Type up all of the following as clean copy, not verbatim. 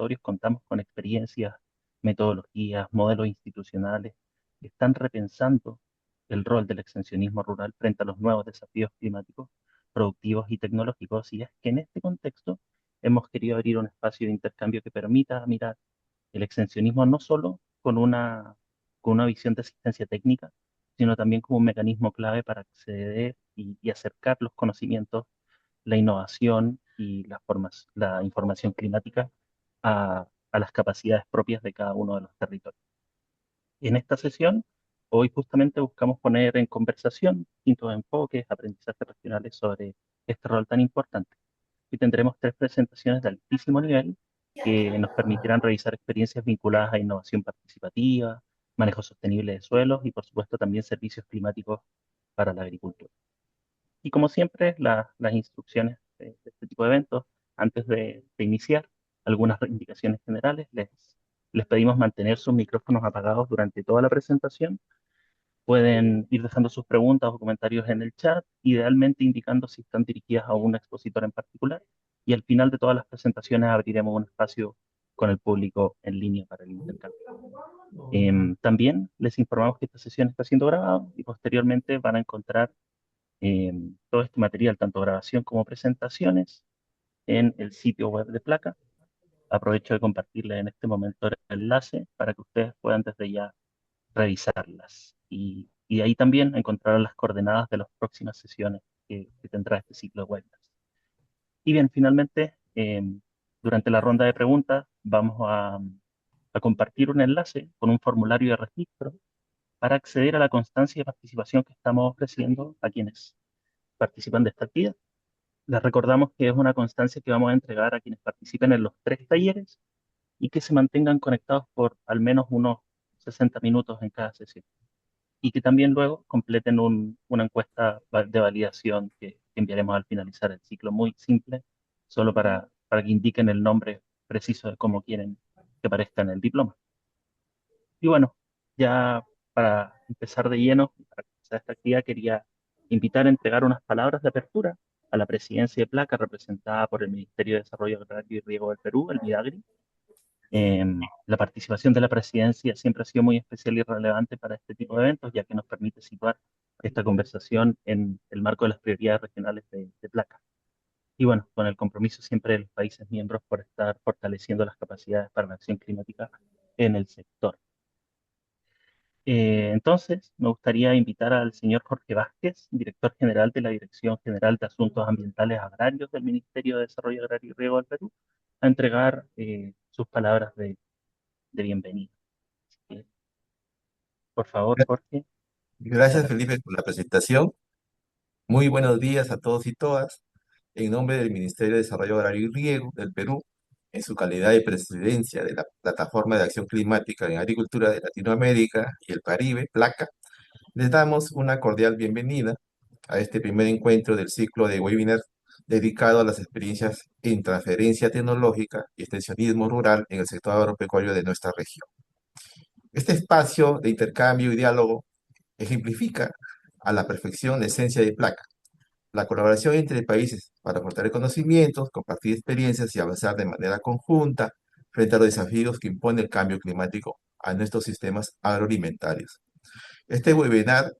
laboratorios contamos con experiencias, metodologías, modelos institucionales que están repensando el rol del extensionismo rural frente a los nuevos desafíos climáticos, productivos y tecnológicos. Y es que en este contexto hemos querido abrir un espacio de intercambio que permita mirar el extensionismo no solo con una visión de asistencia técnica, sino también como un mecanismo clave para acceder y acercar los conocimientos, la innovación y la información climática a las capacidades propias de cada uno de los territorios. En esta sesión, hoy justamente buscamos poner en conversación distintos enfoques, aprendizajes regionales sobre este rol tan importante. Y tendremos tres presentaciones de altísimo nivel que nos permitirán revisar experiencias vinculadas a innovación participativa, manejo sostenible de suelos y, por supuesto, también servicios climáticos para la agricultura. Y como siempre, las instrucciones de este tipo de eventos, antes de iniciar, algunas indicaciones generales, les pedimos mantener sus micrófonos apagados durante toda la presentación. Pueden ir dejando sus preguntas o comentarios en el chat, idealmente indicando si están dirigidas a un expositor en particular. Y al final de todas las presentaciones abriremos un espacio con el público en línea para el intercambio. También les informamos que esta sesión está siendo grabada y posteriormente van a encontrar todo este material, tanto grabación como presentaciones, en el sitio web de Placa. Aprovecho de compartirles en este momento el enlace para que ustedes puedan desde ya revisarlas. Y ahí también encontrarán las coordenadas de las próximas sesiones que tendrá este ciclo de webinars. Y bien, finalmente, durante la ronda de preguntas vamos a compartir un enlace con un formulario de registro para acceder a la constancia de participación que estamos ofreciendo a quienes participan de esta actividad. Les recordamos que es una constancia que vamos a entregar a quienes participen en los tres talleres y que se mantengan conectados por al menos unos 60 minutos en cada sesión. Y que también luego completen una encuesta de validación que enviaremos al finalizar el ciclo, muy simple, solo para que indiquen el nombre preciso de cómo quieren que aparezca en el diploma. Y bueno, ya para empezar de lleno, para comenzar esta actividad, quería invitar a entregar unas palabras de apertura a la presidencia de Placa, representada por el Ministerio de Desarrollo Agrario y Riego del Perú, el MIDAGRI. La participación de la presidencia siempre ha sido muy especial y relevante para este tipo de eventos, ya que nos permite situar esta conversación en el marco de las prioridades regionales de Placa. Y bueno, con el compromiso siempre de los países miembros por estar fortaleciendo las capacidades para la acción climática en el sector. Entonces, me gustaría invitar al señor Jorge Vázquez, director general de la Dirección General de Asuntos Ambientales Agrarios del Ministerio de Desarrollo Agrario y Riego del Perú, a entregar sus palabras de bienvenida. Así que, por favor, Jorge, muchas Gracias, gracias. Felipe, por la presentación. Muy buenos días a todos y todas. En nombre del Ministerio de Desarrollo Agrario y Riego del Perú, en su calidad de presidencia de la Plataforma de Acción Climática en Agricultura de Latinoamérica y el Caribe, PLACA, les damos una cordial bienvenida a este primer encuentro del ciclo de webinars dedicado a las experiencias en transferencia tecnológica y extensionismo rural en el sector agropecuario de nuestra región. Este espacio de intercambio y diálogo ejemplifica a la perfección la esencia de Placa, la colaboración entre países para aportar conocimientos, compartir experiencias y avanzar de manera conjunta frente a los desafíos que impone el cambio climático a nuestros sistemas agroalimentarios. Este webinar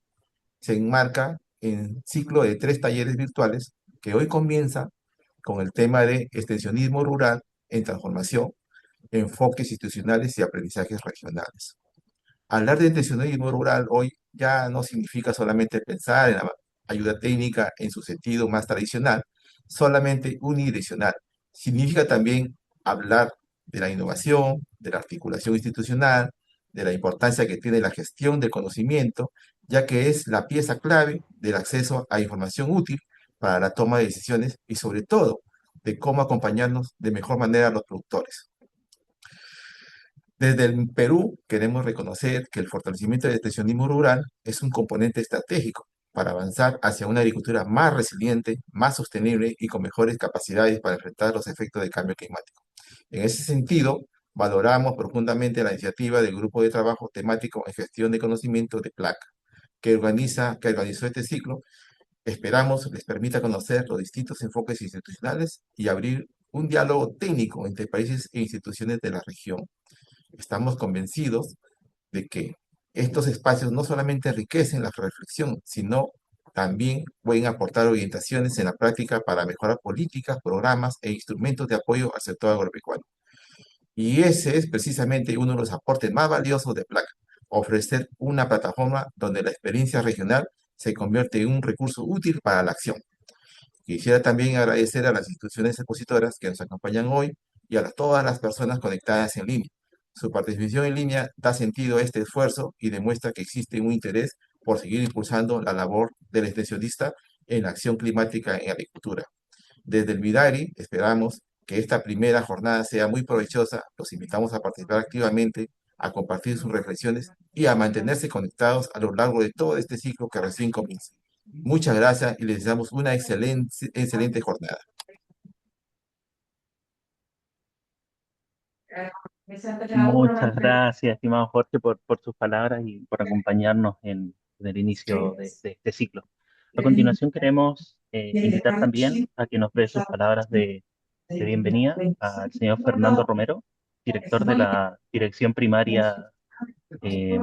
se enmarca en ciclo de 3 talleres virtuales que hoy comienza con el tema de extensionismo rural en transformación, enfoques institucionales y aprendizajes regionales. Hablar de intencionalismo rural hoy ya no significa solamente pensar en la ayuda técnica en su sentido más tradicional, solamente unidireccional. Significa también hablar de la innovación, de la articulación institucional, de la importancia que tiene la gestión del conocimiento, ya que es la pieza clave del acceso a información útil para la toma de decisiones y sobre todo de cómo acompañarnos de mejor manera a los productores. Desde el Perú queremos reconocer que el fortalecimiento del extensionismo rural es un componente estratégico para avanzar hacia una agricultura más resiliente, más sostenible y con mejores capacidades para enfrentar los efectos del cambio climático. En ese sentido, valoramos profundamente la iniciativa del Grupo de Trabajo Temático en Gestión de Conocimiento de PLAC, que organizó este ciclo. Esperamos les permita conocer los distintos enfoques institucionales y abrir un diálogo técnico entre países e instituciones de la región. Estamos convencidos de que estos espacios no solamente enriquecen la reflexión, sino también pueden aportar orientaciones en la práctica para mejorar políticas, programas e instrumentos de apoyo al sector agropecuario. Y ese es precisamente uno de los aportes más valiosos de PLAC, ofrecer una plataforma donde la experiencia regional se convierte en un recurso útil para la acción. Quisiera también agradecer a las instituciones expositoras que nos acompañan hoy y a todas las personas conectadas en línea. Su participación en línea da sentido a este esfuerzo y demuestra que existe un interés por seguir impulsando la labor del extensionista en la acción climática en agricultura. Desde el Vidari esperamos que esta primera jornada sea muy provechosa. Los invitamos a participar activamente, a compartir sus reflexiones y a mantenerse conectados a lo largo de todo este ciclo que recién comienza. Muchas gracias y les deseamos una excelente jornada. Muchas gracias, estimado Jorge, por sus palabras y por acompañarnos en el inicio de este ciclo. A continuación, queremos invitar también a que nos dé sus palabras de bienvenida al señor Fernando Romero, director de la Dirección Primaria, eh,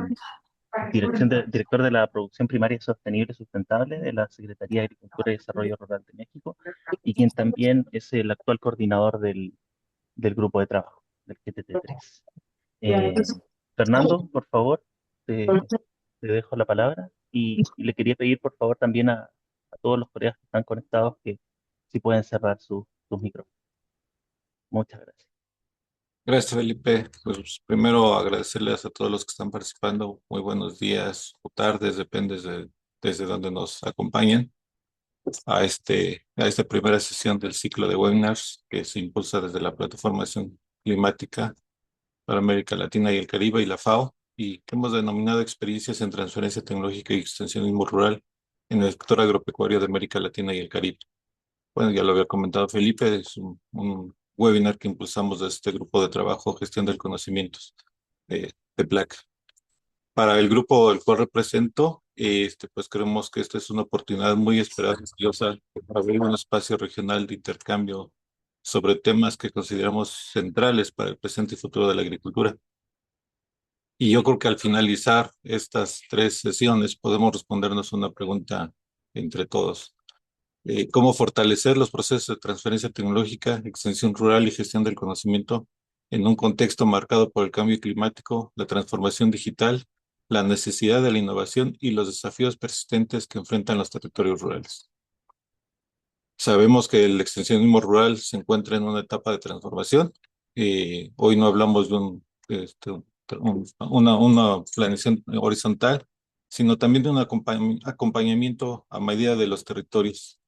director de la Producción Primaria Sostenible y Sustentable de la Secretaría de Agricultura y Desarrollo Rural de México, y quien también es el actual coordinador del grupo de trabajo, del GTT3. Fernando, por favor, te, te dejo la palabra y le quería pedir, por favor, también a todos los colegas que están conectados que si pueden cerrar sus micrófonos. Muchas gracias. Gracias, Felipe. Pues primero agradecerles a todos los que están participando. Muy buenos días o tardes, depende desde donde nos acompañen a esta primera sesión del ciclo de webinars que se impulsa desde la Plataforma de Acción Climática para América Latina y el Caribe y la FAO, y que hemos denominado Experiencias en Transferencia Tecnológica y Extensionismo Rural en el sector agropecuario de América Latina y el Caribe. Bueno, ya lo había comentado Felipe, es un webinar que impulsamos de este grupo de trabajo Gestión del Conocimiento de PLAC. Para el grupo del cual represento, pues creemos que esta es una oportunidad muy esperada y valiosa para abrir un espacio regional de intercambio sobre temas que consideramos centrales para el presente y futuro de la agricultura. Y yo creo que al finalizar estas tres sesiones podemos respondernos una pregunta entre todos. ¿Cómo fortalecer los procesos de transferencia tecnológica, extensión rural y gestión del conocimiento en un contexto marcado por el cambio climático, la transformación digital, la necesidad de la innovación y los desafíos persistentes que enfrentan los territorios rurales? Sabemos que el extensionismo rural se encuentra en una etapa de transformación. Hoy no hablamos de una planeación horizontal, sino también de un acompañamiento a medida de los territorios,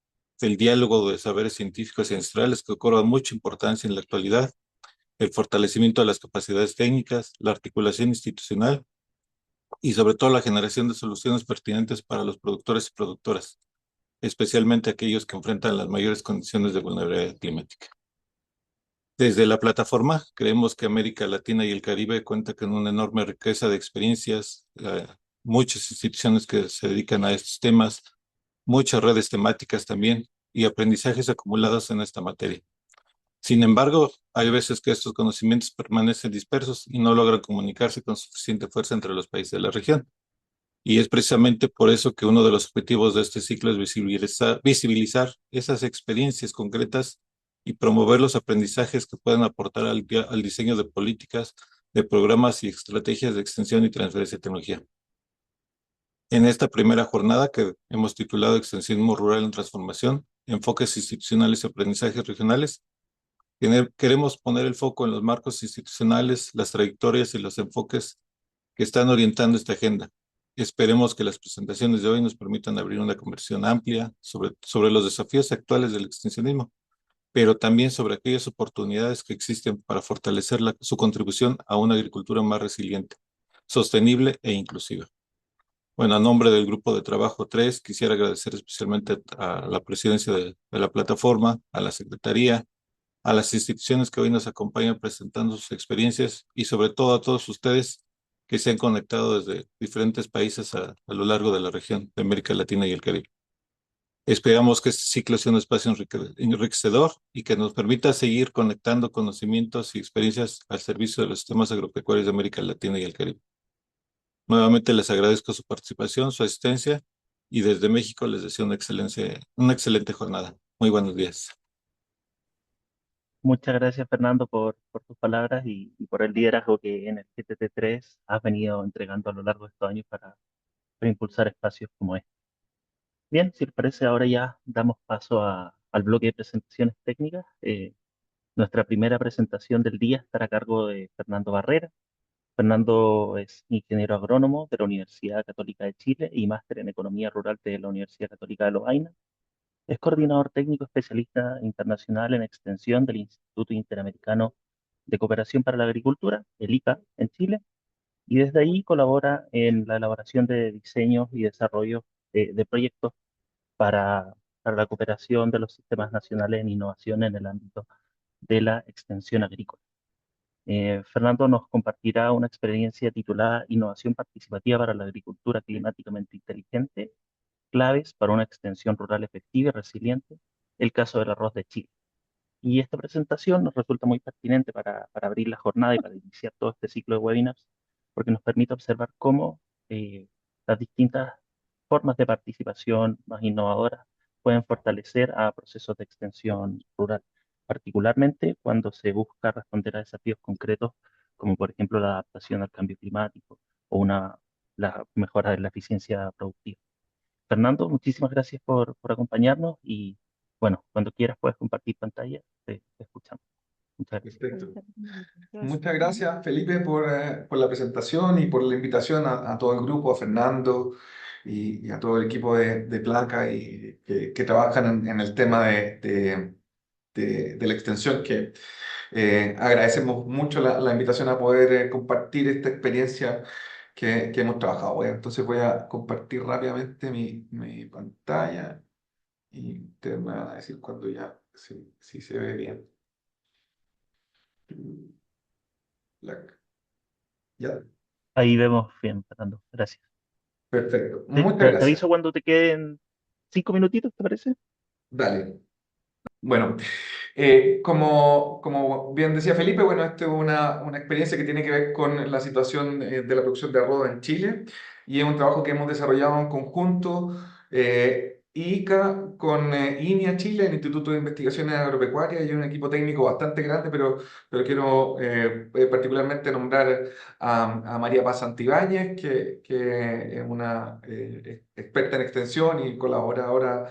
del diálogo de saberes científicos y ancestrales que cobran mucha importancia en la actualidad, el fortalecimiento de las capacidades técnicas, la articulación institucional y sobre todo la generación de soluciones pertinentes para los productores y productoras, especialmente aquellos que enfrentan las mayores condiciones de vulnerabilidad climática. Desde la plataforma, creemos que América Latina y el Caribe cuentan con una enorme riqueza de experiencias, muchas instituciones que se dedican a estos temas, muchas redes temáticas también y aprendizajes acumulados en esta materia. Sin embargo, hay veces que estos conocimientos permanecen dispersos y no logran comunicarse con suficiente fuerza entre los países de la región. Y es precisamente por eso que uno de los objetivos de este ciclo es visibilizar esas experiencias concretas y promover los aprendizajes que pueden aportar al diseño de políticas, de programas y estrategias de extensión y transferencia de tecnología. En esta primera jornada que hemos titulado Extensionismo Rural en Transformación, Enfoques Institucionales y Aprendizajes Regionales, queremos poner el foco en los marcos institucionales, las trayectorias y los enfoques que están orientando esta agenda. Esperemos que las presentaciones de hoy nos permitan abrir una conversación amplia sobre los desafíos actuales del extensionismo, pero también sobre aquellas oportunidades que existen para fortalecer su contribución a una agricultura más resiliente, sostenible e inclusiva. Bueno, a nombre del grupo de trabajo 3, quisiera agradecer especialmente a la presidencia de la plataforma, a la secretaría, a las instituciones que hoy nos acompañan presentando sus experiencias y sobre todo a todos ustedes que se han conectado desde diferentes países a lo largo de la región de América Latina y el Caribe. Esperamos que este ciclo sea un espacio enriquecedor y que nos permita seguir conectando conocimientos y experiencias al servicio de los sistemas agropecuarios de América Latina y el Caribe. Nuevamente les agradezco su participación, su asistencia y desde México les deseo una excelente jornada. Muy buenos días. Muchas gracias, Fernando, por tus palabras y por el liderazgo que en el GTT3 has venido entregando a lo largo de estos años para impulsar espacios como este. Bien, si les parece, ahora ya damos paso al bloque de presentaciones técnicas. Nuestra primera presentación del día estará a cargo de Fernando Barrera. Fernando es ingeniero agrónomo de la Universidad Católica de Chile y máster en Economía Rural de la Universidad Católica de Lovaina. Es coordinador técnico especialista internacional en extensión del Instituto Interamericano de Cooperación para la Agricultura, el ICA, en Chile, y desde ahí colabora en la elaboración de diseños y desarrollo de proyectos para la cooperación de los sistemas nacionales en innovación en el ámbito de la extensión agrícola. Fernando nos compartirá una experiencia titulada Innovación participativa para la agricultura climáticamente inteligente, claves para una extensión rural efectiva y resiliente, el caso del arroz de Chile. Y esta presentación nos resulta muy pertinente para abrir la jornada y para iniciar todo este ciclo de webinars, porque nos permite observar cómo las distintas formas de participación más innovadoras pueden fortalecer a procesos de extensión rural, particularmente cuando se busca responder a desafíos concretos, como por ejemplo la adaptación al cambio climático o la mejora de la eficiencia productiva. Fernando, muchísimas gracias por acompañarnos y bueno, cuando quieras puedes compartir pantalla, te escuchamos. Muchas gracias. Perfecto. Muchas gracias, Felipe, por la presentación y por la invitación a todo el grupo, a Fernando y a todo el equipo de Placa y que trabajan en el tema de la extensión, que agradecemos mucho la invitación a poder compartir esta experiencia que hemos trabajado. Entonces voy a compartir rápidamente mi pantalla y ustedes me van a decir cuando ya si se ve bien. La- ¿Ya? Ahí vemos bien, Fernando. Gracias. Perfecto. Te, Muchas te- te gracias. aviso cuando te queden 5 minutitos, ¿te parece? Dale. Bueno, como bien decía Felipe, bueno, esto es una experiencia que tiene que ver con la situación de la producción de arroz en Chile y es un trabajo que hemos desarrollado en conjunto ICA con INIA Chile, el Instituto de Investigaciones Agropecuarias, y un equipo técnico bastante grande, pero quiero particularmente nombrar a María Paz Santibáñez, que es una experta en extensión y colaboradora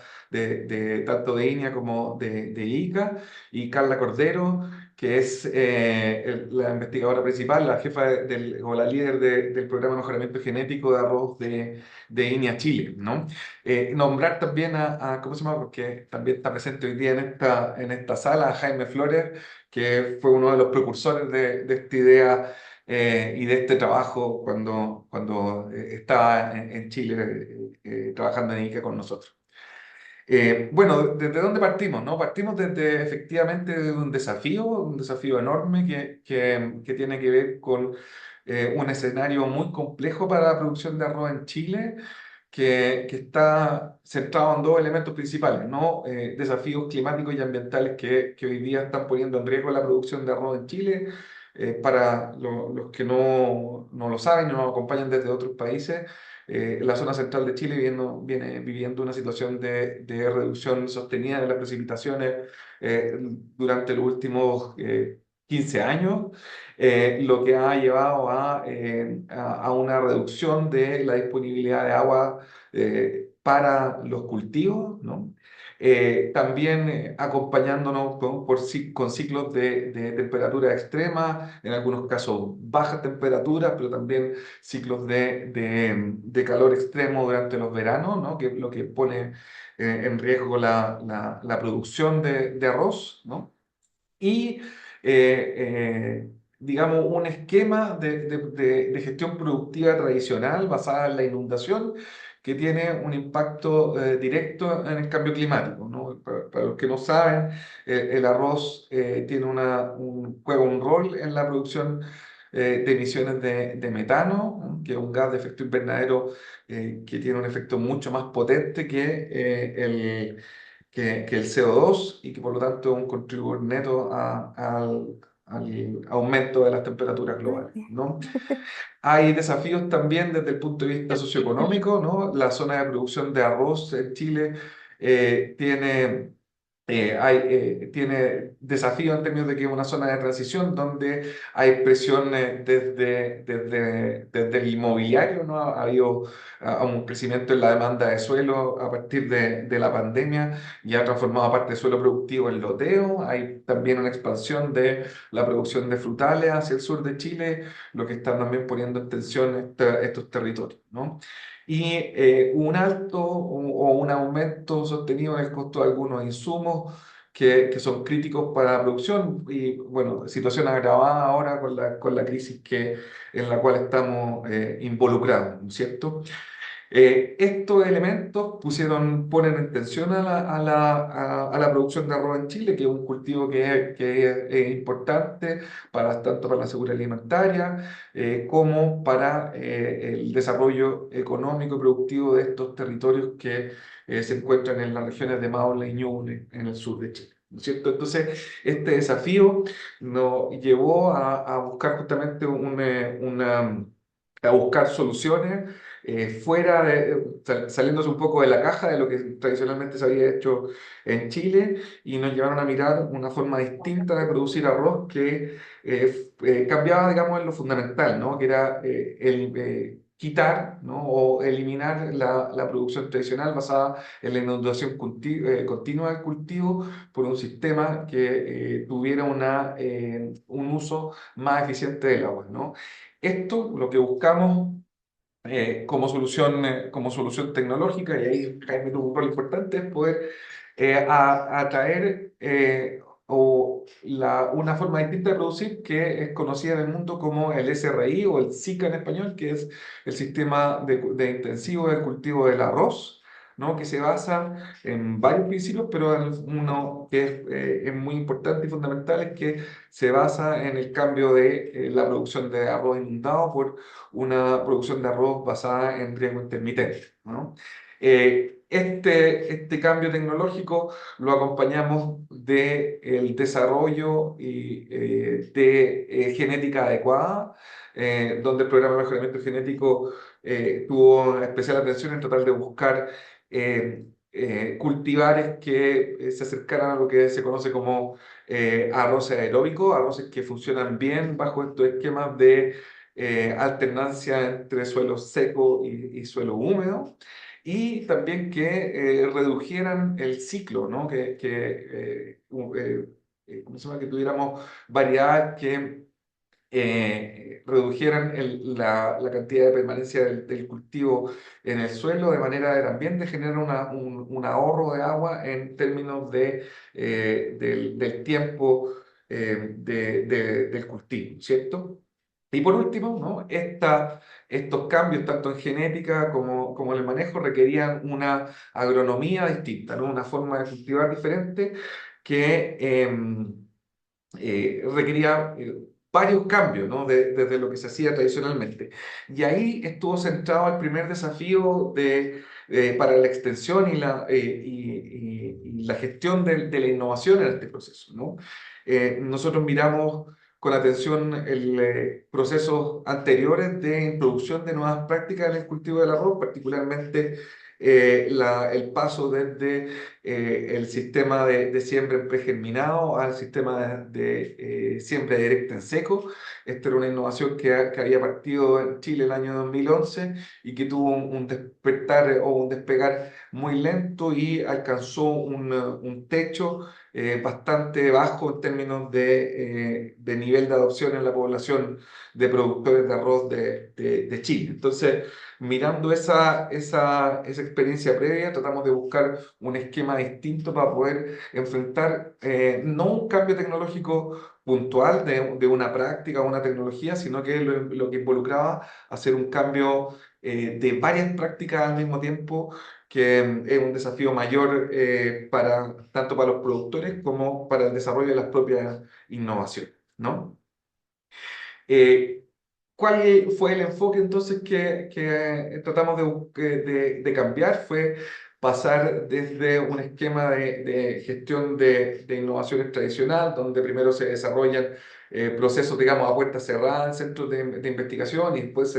tanto de INIA como de ICA, y Carla Cordero, que es la investigadora principal, la jefa o la líder del programa de mejoramiento genético de arroz de INIA Chile, ¿no? Nombrar también ¿cómo se llama? Porque también está presente hoy día en esta sala, a Jaime Flores, que fue uno de los precursores de esta idea y de este trabajo cuando estaba en Chile trabajando en ICA con nosotros. Bueno, ¿desde dónde partimos, no? Partimos desde efectivamente de un desafío enorme que tiene que ver con un escenario muy complejo para la producción de arroz en Chile, que está centrado en dos elementos principales, ¿no? Desafíos climáticos y ambientales que hoy día están poniendo en riesgo la producción de arroz en Chile. Para los que no lo saben, no nos acompañan desde otros países, la zona central de Chile viene viviendo una situación de reducción sostenida de las precipitaciones durante los últimos 15 años, lo que ha llevado a una reducción de la disponibilidad de agua para los cultivos, ¿no? También acompañándonos con ciclos de temperatura extrema, en algunos casos bajas temperaturas, pero también ciclos de calor extremo durante los veranos, ¿no? Que lo que pone en riesgo la producción de arroz, ¿no? Y, digamos, un esquema de gestión productiva tradicional basada en la inundación que tiene un impacto directo en el cambio climático, ¿no? Para los que no saben, el arroz juega un rol en la producción de emisiones de metano, ¿no? Que es un gas de efecto invernadero que tiene un efecto mucho más potente que el CO2 y que por lo tanto es un contribuidor neto al aumento de las temperaturas globales, ¿no? Hay desafíos también desde el punto de vista socioeconómico, ¿no? La zona de producción de arroz en Chile tiene tiene desafíos en términos de que es una zona de transición donde hay presión desde el inmobiliario, ¿no? Ha habido un crecimiento en la demanda de suelo a partir de la pandemia y ha transformado parte de suelo productivo en loteo. Hay también una expansión de la producción de frutales hacia el sur de Chile, lo que está también poniendo en tensión estos territorios, ¿no? Y un alto o un aumento sostenido en el costo de algunos insumos que son críticos para la producción y, bueno, situación agravada ahora con la crisis en la cual estamos involucrados, ¿no es cierto? Estos elementos ponen en tensión a la producción de arroz en Chile, que es un cultivo que es importante tanto para la seguridad alimentaria como para el desarrollo económico y productivo de estos territorios que se encuentran en las regiones de Maule y Ñuble, en el sur de Chile. ¿No es cierto? Entonces, este desafío nos llevó a buscar justamente a buscar soluciones saliéndose un poco de la caja de lo que tradicionalmente se había hecho en Chile y nos llevaron a mirar una forma distinta de producir arroz que cambiaba, digamos, en lo fundamental, ¿no? Que era quitar, ¿no? O eliminar la producción tradicional basada en la inundación continua del cultivo por un sistema que tuviera un uso más eficiente del agua, ¿no? Esto, lo que buscamos como solución tecnológica, y ahí Jaime tuvo un rol importante, es poder atraer una forma distinta de producir que es conocida en el mundo como el SRI o el SICA en español, que es el sistema de intensivo de cultivo del arroz, ¿no? Que se basa en varios principios, pero uno que es muy importante y fundamental es que se basa en el cambio de la producción de arroz inundado por una producción de arroz basada en riego intermitente, ¿no? Este cambio tecnológico lo acompañamos del desarrollo de genética adecuada, donde el programa de mejoramiento genético tuvo especial atención en tratar de buscar cultivares que se acercaran a lo que se conoce como arroces aeróbicos, arroces que funcionan bien bajo estos esquemas de alternancia entre suelo seco y suelo húmedo, y también que redujeran el ciclo, ¿no? ¿Cómo se llama? Que tuviéramos variedades que redujeran la cantidad de permanencia del cultivo en el suelo, de manera de también de generar un ahorro de agua en términos del tiempo del cultivo, ¿cierto? Y por último, ¿no? Estos cambios, tanto en genética como en el manejo, requerían una agronomía distinta, ¿no? Una forma de cultivar diferente que requería varios cambios, ¿no? Desde lo que se hacía tradicionalmente. Y ahí estuvo centrado el primer desafío para la extensión y la gestión de la innovación en este proceso, ¿no? Nosotros miramos con atención procesos anteriores de introducción de nuevas prácticas en el cultivo del arroz, particularmente el paso desde el sistema de siembra en pregerminado al sistema de siembra directa en seco. Esta era una innovación que había partido en Chile el año 2011 y que tuvo un despertar o un despegar muy lento y alcanzó un techo bastante bajo en términos de nivel de adopción en la población de productores de arroz de Chile. Entonces, mirando esa experiencia previa, tratamos de buscar un esquema distinto para poder enfrentar no un cambio tecnológico puntual de una práctica o una tecnología, sino que lo que involucraba hacer un cambio de varias prácticas al mismo tiempo, que es un desafío mayor tanto para los productores como para el desarrollo de las propias innovaciones, ¿no? Eh, ¿Cuál fue el enfoque entonces que tratamos de cambiar? Fue pasar desde un esquema de gestión de innovaciones tradicional, donde primero se desarrollan procesos, digamos, a puerta cerrada en centros de investigación y después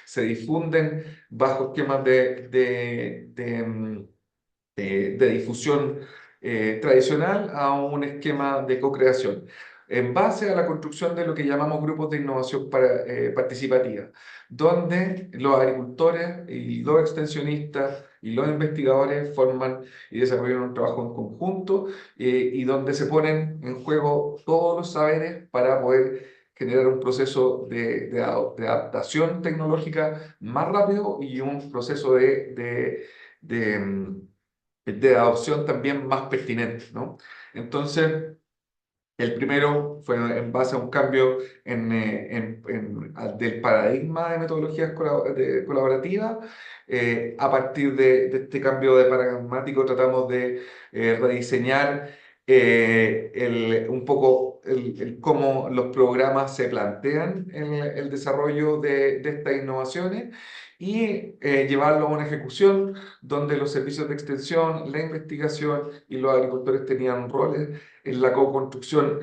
se difunden bajo esquemas de difusión tradicional a un esquema de co-creación, en base a la construcción de lo que llamamos grupos de innovación participativa, donde los agricultores y los extensionistas y los investigadores forman y desarrollan un trabajo en conjunto y donde se ponen en juego todos los saberes para poder generar un proceso de adaptación tecnológica más rápido y un proceso de adopción también más pertinente, ¿no? Entonces, el primero fue en base a un cambio del paradigma de metodologías colaborativas. A partir de este cambio de paradigmático tratamos de rediseñar un poco cómo los programas se plantean en el desarrollo de estas innovaciones y llevarlo a una ejecución donde los servicios de extensión, la investigación y los agricultores tenían roles en la co-construcción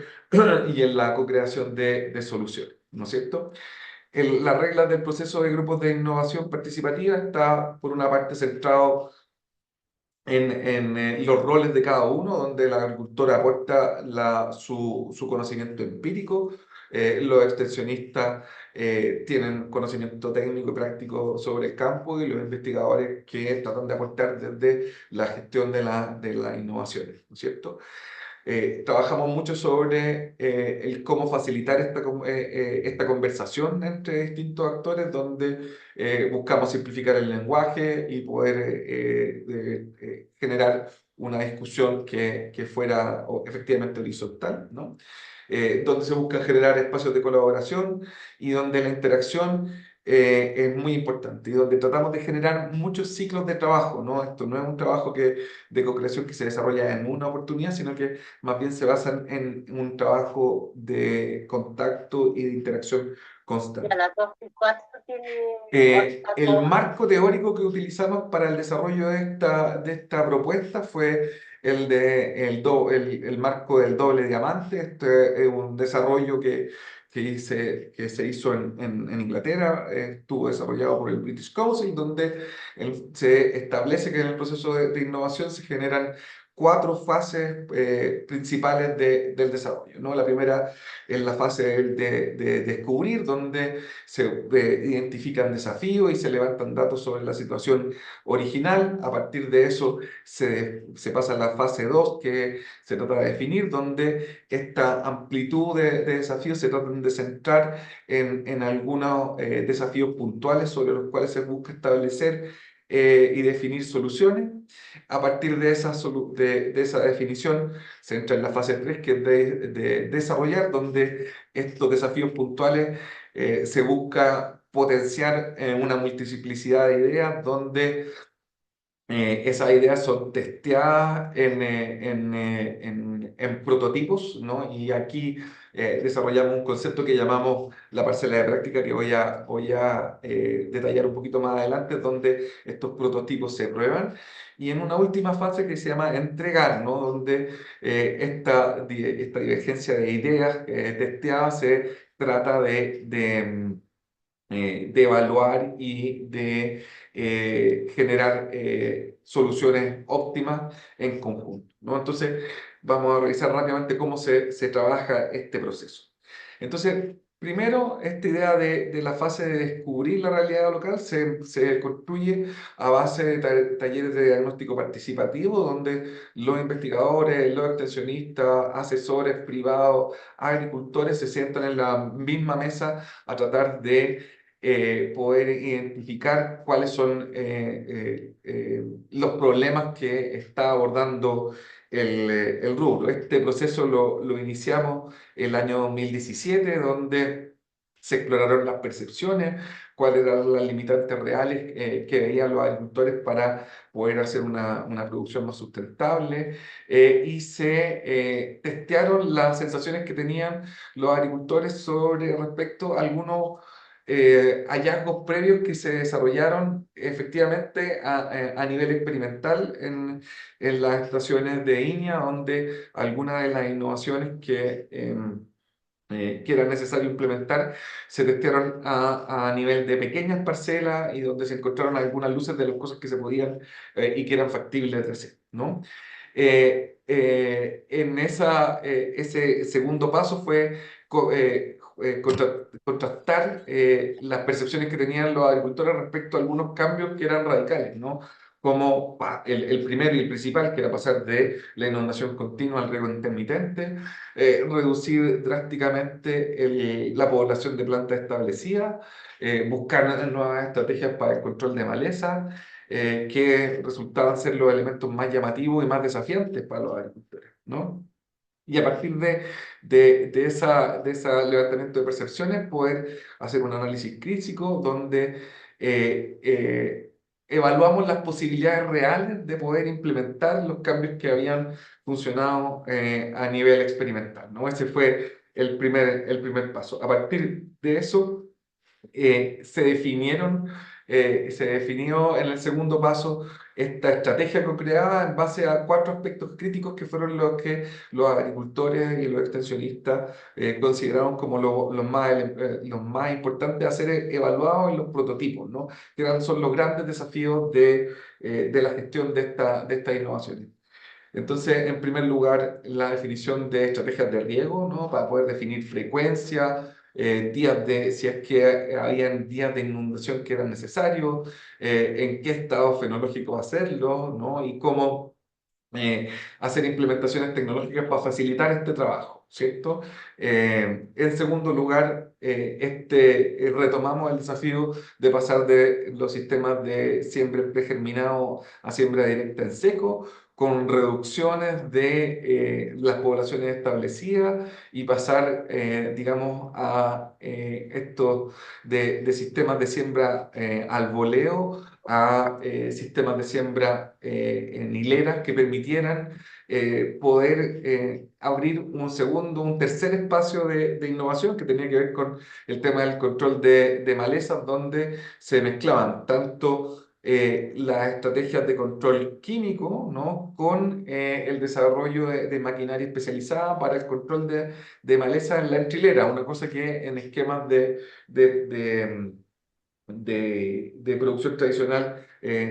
y en la co-creación de soluciones, ¿no es cierto? Las reglas del proceso de grupos de innovación participativa está, por una parte, centrado en los roles de cada uno, donde el agricultor aporta su conocimiento empírico, los extensionistas tienen conocimiento técnico y práctico sobre el campo y los investigadores que tratan de aportar desde la gestión de las innovaciones, ¿no es cierto? Trabajamos mucho sobre el cómo facilitar esta conversación entre distintos actores, donde buscamos simplificar el lenguaje y poder generar una discusión que fuera efectivamente horizontal, ¿no? Donde se busca generar espacios de colaboración y donde la interacción es muy importante y donde tratamos de generar muchos ciclos de trabajo, ¿no? Esto no es un trabajo de co-creación que se desarrolla en una oportunidad, sino que más bien se basan en un trabajo de contacto y de interacción constante. A las 2:04 tiene El marco teórico que utilizamos para el desarrollo de esta propuesta fue el marco del doble diamante. Este es un desarrollo que se hizo en Inglaterra, estuvo desarrollado por el British Council, donde se establece que en el proceso de innovación se generan 4 fases principales del desarrollo, ¿no? La primera es la fase de descubrir, donde se identifican desafíos y se levantan datos sobre la situación original. A partir de eso se pasa a la fase 2, que se trata de definir, donde esta amplitud de desafíos se tratan de centrar en algunos desafíos puntuales sobre los cuales se busca establecer y definir soluciones. A partir de esa definición se entra en la fase 3, que es de desarrollar, donde estos desafíos puntuales se busca potenciar una multiplicidad de ideas, donde esas ideas son testeadas en prototipos, ¿no? Y aquí desarrollamos un concepto que llamamos la parcela de práctica, que voy a detallar un poquito más adelante, donde estos prototipos se prueban. Y en una última fase que se llama entregar, ¿no? Donde esta divergencia de ideas testeadas se trata de evaluar y de generar soluciones óptimas en conjunto, ¿no? Entonces, vamos a revisar rápidamente cómo se trabaja este proceso. Entonces, primero, esta idea de la fase de descubrir la realidad local se construye a base de talleres de diagnóstico participativo, donde los investigadores, los extensionistas, asesores privados, agricultores se sientan en la misma mesa a tratar de poder identificar cuáles son los problemas que está abordando el rubro. Este proceso lo iniciamos el año 2017, donde Se exploraron las percepciones, cuáles eran las limitantes reales que veían los agricultores para poder hacer una producción más sustentable, y se testearon las sensaciones que tenían los agricultores sobre respecto a algunos hallazgos previos que se desarrollaron efectivamente a nivel experimental en las estaciones de INEA, donde algunas de las innovaciones que era necesario implementar se testearon a nivel de pequeñas parcelas y donde se encontraron algunas luces de las cosas que se podían y que eran factibles de hacer, ¿no? Ese segundo paso fue contrastar las percepciones que tenían los agricultores respecto a algunos cambios que eran radicales, ¿no? Como el primero y el principal, que era pasar de la inundación continua al riego intermitente, reducir drásticamente la población de plantas establecidas, buscar nuevas estrategias para el control de maleza, que resultaban ser los elementos más llamativos y más desafiantes para los agricultores, ¿no? Y a partir de ese levantamiento de percepciones, poder hacer un análisis crítico donde eh, eh, evaluamos las posibilidades reales de poder implementar los cambios que habían funcionado a nivel experimental, ¿no? Ese fue el primer paso. A partir de eso, se definió en el segundo paso esta estrategia co-creada en base a 4 aspectos críticos que fueron los que los agricultores y los extensionistas consideraron como los más importantes a ser evaluados en los prototipos, ¿no? Son los grandes desafíos de la gestión de estas innovaciones. Entonces, en primer lugar, la definición de estrategias de riego, ¿no? Para poder definir frecuencia, si es que habían días de inundación que eran necesarios, en qué estado fenológico hacerlo, ¿no? Y cómo hacer implementaciones tecnológicas para facilitar este trabajo, ¿cierto? En segundo lugar, retomamos el desafío de pasar de los sistemas de siembra pregerminado a siembra directa en seco, con reducciones de las poblaciones establecidas y pasar, digamos, a estos de sistemas de siembra al voleo a sistemas de siembra en hileras que permitieran poder abrir un tercer espacio de innovación que tenía que ver con el tema del control de malezas, donde se mezclaban tanto las estrategias de control químico, ¿no? Con el desarrollo de maquinaria especializada para el control de malezas en la enchilera, una cosa que en esquemas de, de, de producción tradicional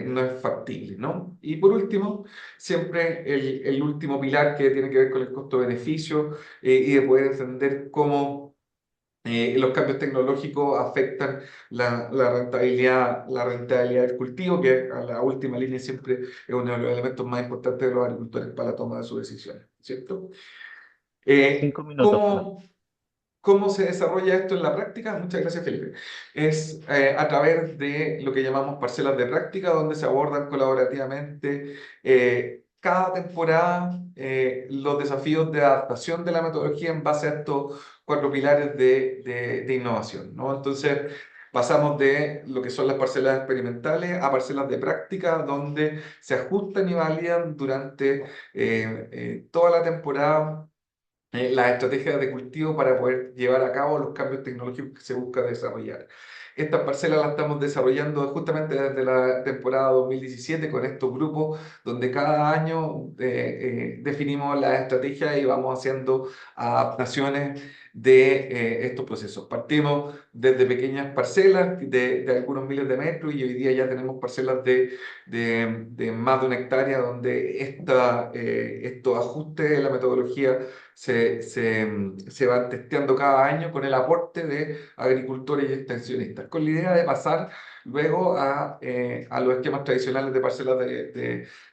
no es factible, ¿no? Y por último, siempre el último pilar que tiene que ver con el costo-beneficio y de poder entender cómo los cambios tecnológicos afectan la rentabilidad del cultivo, que a la última línea siempre es uno de los elementos más importantes de los agricultores para la toma de sus decisiones, ¿cierto? 5 minutos, Fernando. ¿Cómo se desarrolla esto en la práctica? Muchas gracias, Felipe. Es a través de lo que llamamos parcelas de práctica, donde se abordan colaborativamente cada temporada los desafíos de adaptación de la metodología en base a estos 4 pilares de innovación, ¿no? Entonces, pasamos de lo que son las parcelas experimentales a parcelas de práctica, donde se ajustan y validan durante toda la temporada las estrategias de cultivo para poder llevar a cabo los cambios tecnológicos que se busca desarrollar. Estas parcelas las estamos desarrollando justamente desde la temporada 2017 con estos grupos donde cada año definimos las estrategias y vamos haciendo adaptaciones de estos procesos. Partimos desde pequeñas parcelas de algunos miles de metros y hoy día ya tenemos parcelas de más de 1 hectárea donde estos ajustes de la metodología se van testeando cada año con el aporte de agricultores y extensionistas, con la idea de pasar luego a los esquemas tradicionales de parcelas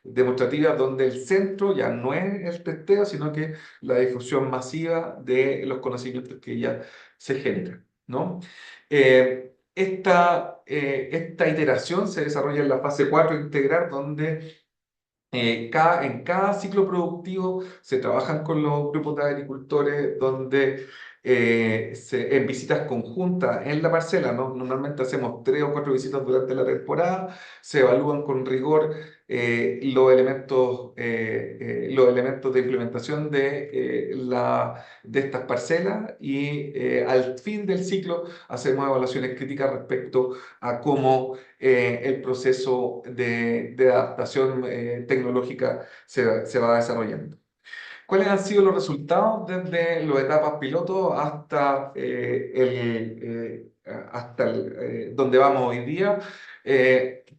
demostrativas, donde el centro ya no es el testeo, sino que la difusión masiva de los conocimientos que ya se generan, ¿no? Esta iteración se desarrolla en la fase 4 integral, donde en cada ciclo productivo se trabajan con los grupos de agricultores donde en visitas conjuntas en la parcela, ¿no? Normalmente hacemos 3 o 4 visitas durante la temporada, se evalúan con rigor los elementos de implementación de estas parcelas y al fin del ciclo hacemos evaluaciones críticas respecto a cómo el proceso de adaptación tecnológica se va desarrollando. ¿Cuáles han sido los resultados desde las etapas piloto hasta donde vamos hoy día?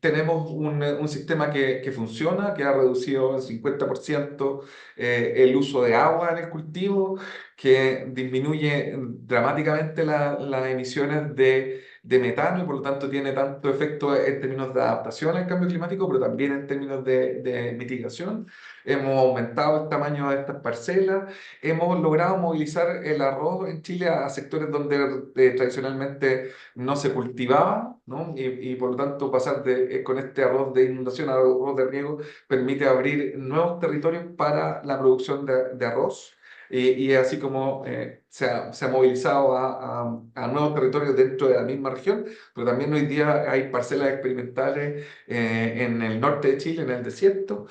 Tenemos un sistema que funciona, que ha reducido el 50% el uso de agua en el cultivo, que disminuye dramáticamente las emisiones de metano y por lo tanto tiene tanto efecto en términos de adaptación al cambio climático, pero también en términos de mitigación. Hemos aumentado el tamaño de estas parcelas, hemos logrado movilizar el arroz en Chile a sectores donde tradicionalmente no se cultivaba, ¿no? Y por lo tanto pasar con este arroz de inundación a arroz de riego permite abrir nuevos territorios para la producción de arroz. Y así como se ha movilizado a nuevos territorios dentro de la misma región, pero también hoy día hay parcelas experimentales en el norte de Chile, en el desierto,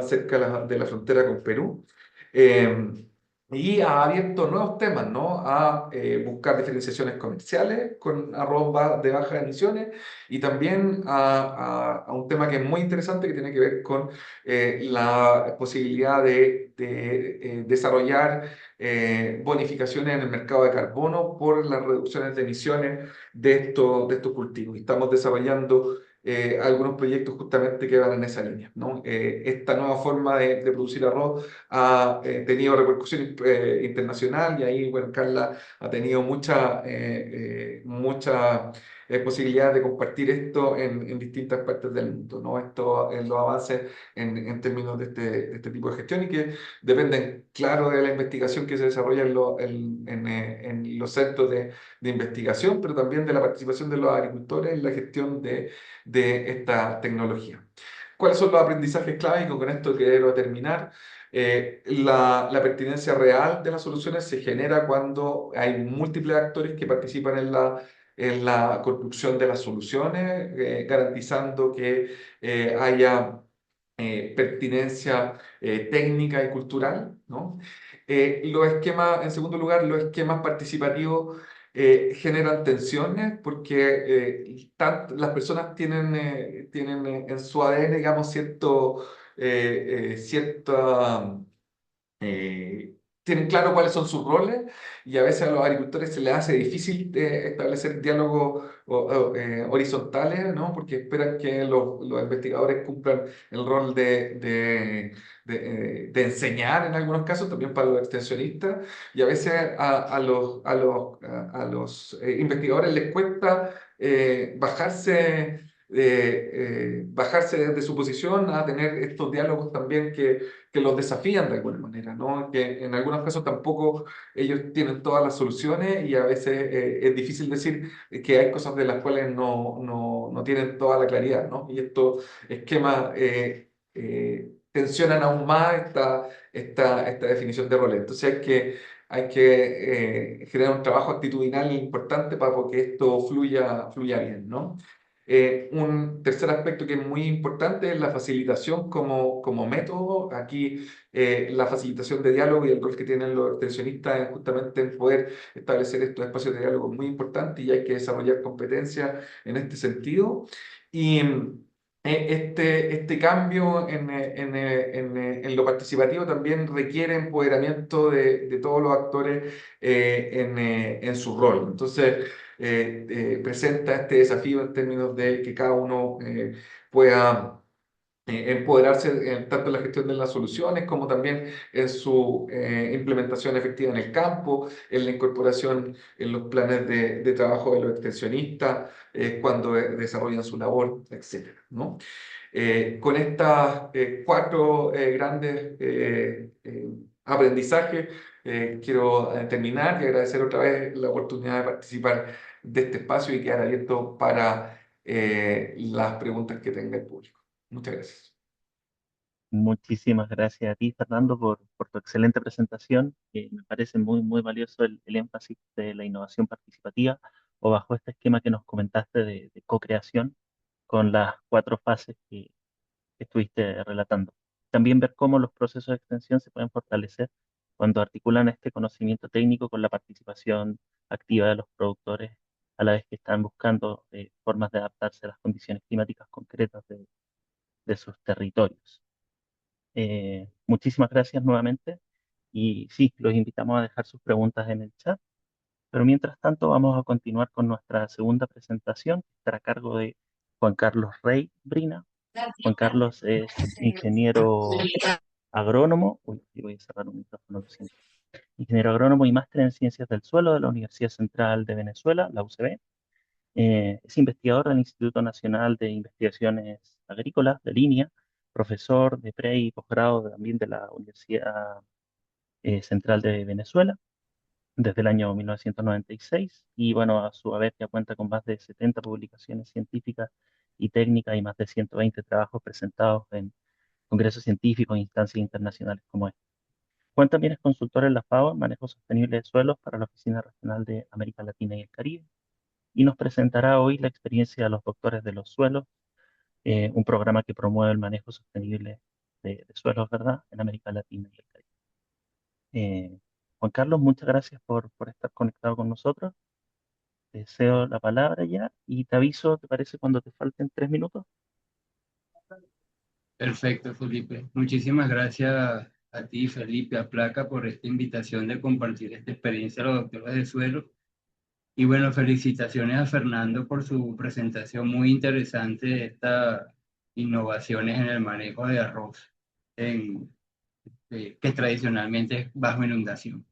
cerca de la frontera con Perú. Eh, y ha abierto nuevos temas, ¿no? A buscar diferenciaciones comerciales con arroz de bajas emisiones y también a un tema que es muy interesante que tiene que ver con la posibilidad de desarrollar bonificaciones en el mercado de carbono por las reducciones de emisiones de estos cultivos. Y estamos desarrollando algunos proyectos justamente que van en esa línea, ¿no? Esta nueva forma de producir arroz ha tenido repercusión internacional y ahí, bueno, Carla ha tenido mucha posibilidad de compartir esto en distintas partes del mundo, ¿no? Esto en los avances en términos de este tipo de gestión y que dependen, claro, de la investigación que se desarrolla en los centros de investigación, pero también de la participación de los agricultores en la gestión de esta tecnología. ¿Cuáles son los aprendizajes clave? Y con esto quiero terminar. La pertinencia real de las soluciones se genera cuando hay múltiples actores que participan en la construcción de las soluciones, garantizando que haya pertinencia técnica y cultural, ¿no? En segundo lugar, los esquemas participativos generan tensiones porque las personas tienen en su ADN, digamos, cierta tienen claro cuáles son sus roles y a veces a los agricultores se les hace difícil establecer diálogos horizontales, ¿no? Porque esperan que los investigadores cumplan el rol de enseñar en algunos casos, también para los extensionistas, y a veces a los investigadores les cuesta bajarse desde su posición a tener estos diálogos también que los desafían de alguna manera, ¿no? Que en algunos casos tampoco ellos tienen todas las soluciones y a veces es difícil decir que hay cosas de las cuales no tienen toda la claridad, ¿no? Y estos esquemas tensionan aún más esta definición de roles. Entonces hay que generar un trabajo actitudinal importante para que esto fluya bien, ¿no? Un tercer aspecto que es muy importante es la facilitación como método. Aquí la facilitación de diálogo y el rol que tienen los extensionistas es justamente en poder establecer estos espacios de diálogo muy importantes y hay que desarrollar competencias en este sentido. Y este cambio en lo participativo también requiere empoderamiento de todos los actores en su rol. Entonces, presenta este desafío en términos de que cada uno pueda empoderarse tanto en la gestión de las soluciones como también en su implementación efectiva en el campo, en la incorporación en los planes de trabajo de los extensionistas, cuando desarrollan su labor, etcétera, ¿no? Con estas 4 grandes aprendizajes, quiero terminar y agradecer otra vez la oportunidad de participar de este espacio y quedar abierto para las preguntas que tenga el público. Muchas gracias. Muchísimas gracias a ti, Fernando, por tu excelente presentación. Me parece muy valioso el énfasis de la innovación participativa o bajo este esquema que nos comentaste de co-creación con las cuatro fases que estuviste relatando. También ver cómo los procesos de extensión se pueden fortalecer cuando articulan este conocimiento técnico con la participación activa de los productores, a la vez que están buscando formas de adaptarse a las condiciones climáticas concretas de sus territorios. Muchísimas gracias nuevamente y sí, los invitamos a dejar sus preguntas en el chat, pero mientras tanto vamos a continuar con nuestra segunda presentación, que estará a cargo de Juan Carlos Rey Brina. Juan Carlos es ingeniero agrónomo, uy, aquí voy a cerrar un micrófono, lo siento. Ingeniero agrónomo y máster en ciencias del suelo de la Universidad Central de Venezuela, la UCB. Es investigador del Instituto Nacional de Investigaciones Agrícolas de línea, profesor de pre y posgrado también de la Universidad Central de Venezuela desde el año 1996 y bueno, a su vez ya cuenta con más de 70 publicaciones científicas y técnicas y más de 120 trabajos presentados en congresos científicos e instancias internacionales como este. Juan también es consultor en la FAO en manejo sostenible de suelos para la Oficina Regional de América Latina y el Caribe y nos presentará hoy la experiencia de los doctores de los suelos, un programa que promueve el manejo sostenible de suelos, ¿verdad?, en América Latina y el Caribe. Juan Carlos, muchas gracias por estar conectado con nosotros. Te cedo la palabra ya y te aviso, ¿te parece cuando te falten 3 minutos? Perfecto, Felipe. Muchísimas gracias a ti, Felipe, a Placa, por esta invitación de compartir esta experiencia a los doctores de suelo. Y bueno, felicitaciones a Fernando por su presentación muy interesante de estas innovaciones en el manejo de arroz, que tradicionalmente es bajo inundación.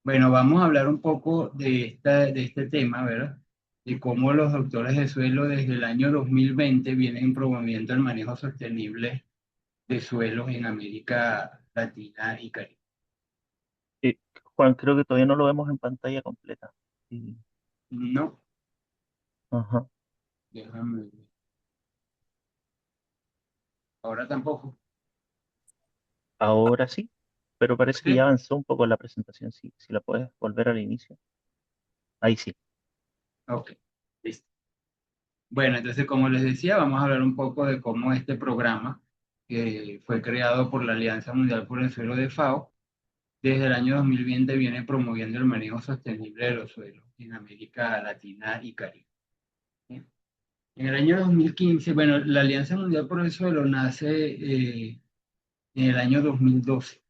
Bueno, vamos a hablar un poco de este tema, ¿verdad? De cómo los doctores de suelo desde el año 2020 vienen promoviendo el manejo sostenible de suelos en América Latina y Caribe. Eh, Juan, creo que todavía no lo vemos en pantalla completa. Sí. No, Ajá. déjame ver. Ahora tampoco. Ahora sí, pero parece que ya ¿Sí? avanzó un poco la presentación. Si la puedes volver al inicio. Ahí sí. Ok, listo. Bueno, entonces, como les decía, vamos a hablar un poco de cómo este programa, que fue creado por la Alianza Mundial por el Suelo de FAO, desde el año 2020 viene promoviendo el manejo sostenible de los suelos en América Latina y Caribe. ¿Sí? En el año 2015, bueno, la Alianza Mundial por el Suelo nace en el año 2012,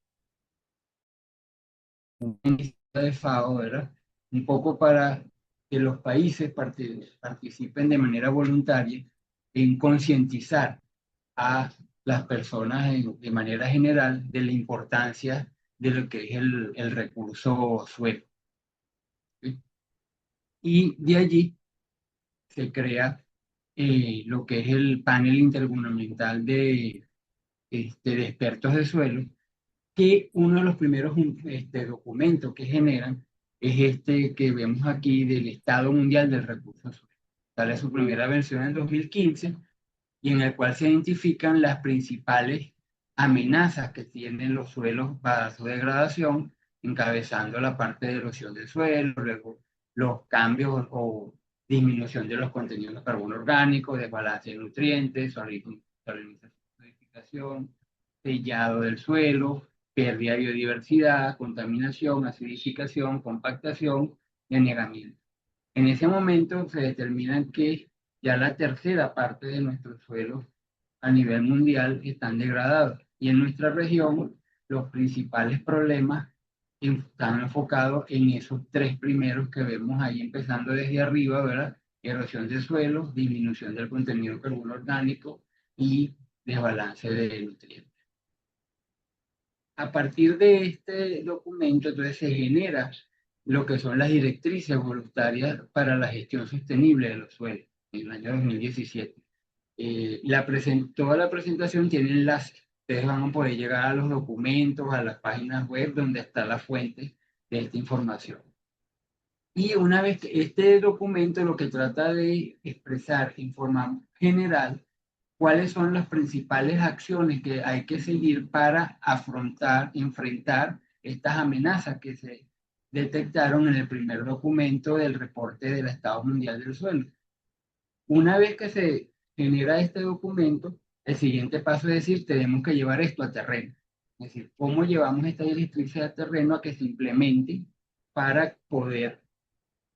una iniciativa de FAO, ¿verdad? Un poco para que los países participen de manera voluntaria en concientizar a las personas de manera general de la importancia de lo que es el recurso suelo. ¿Sí? Y de allí se crea lo que es el panel intergubernamental de expertos de suelo, que uno de los primeros documentos que generan es este que vemos aquí del Estado Mundial del Recurso Suelo. Sale su primera versión en 2015 y en el cual se identifican las principales amenazas que tienen los suelos para su degradación, encabezando la parte de erosión del suelo, luego los cambios o disminución de los contenidos de carbono orgánico, desbalance de nutrientes, salinización, sellado del suelo, pérdida de biodiversidad, contaminación, acidificación, compactación y anegamiento. En ese momento se determina que ya la tercera parte de nuestros suelos a nivel mundial están degradados. Y en nuestra región, los principales problemas están enfocados en esos tres primeros que vemos ahí, empezando desde arriba, ¿verdad? Erosión de suelos, disminución del contenido de carbono orgánico y desbalance de nutrientes. A partir de este documento, entonces se genera lo que son las directrices voluntarias para la gestión sostenible de los suelos en el año 2017. Toda la presentación tiene enlaces. Ustedes van a poder llegar a los documentos, a las páginas web donde está la fuente de esta información. Y una vez que este documento lo que trata de expresar en forma general cuáles son las principales acciones que hay que seguir para enfrentar estas amenazas que se detectaron en el primer documento del reporte del Estado Mundial del Suelo. Una vez que se genera este documento, el siguiente paso es decir, tenemos que llevar esto a terreno. Es decir, cómo llevamos esta directriz a terreno a que se implemente para poder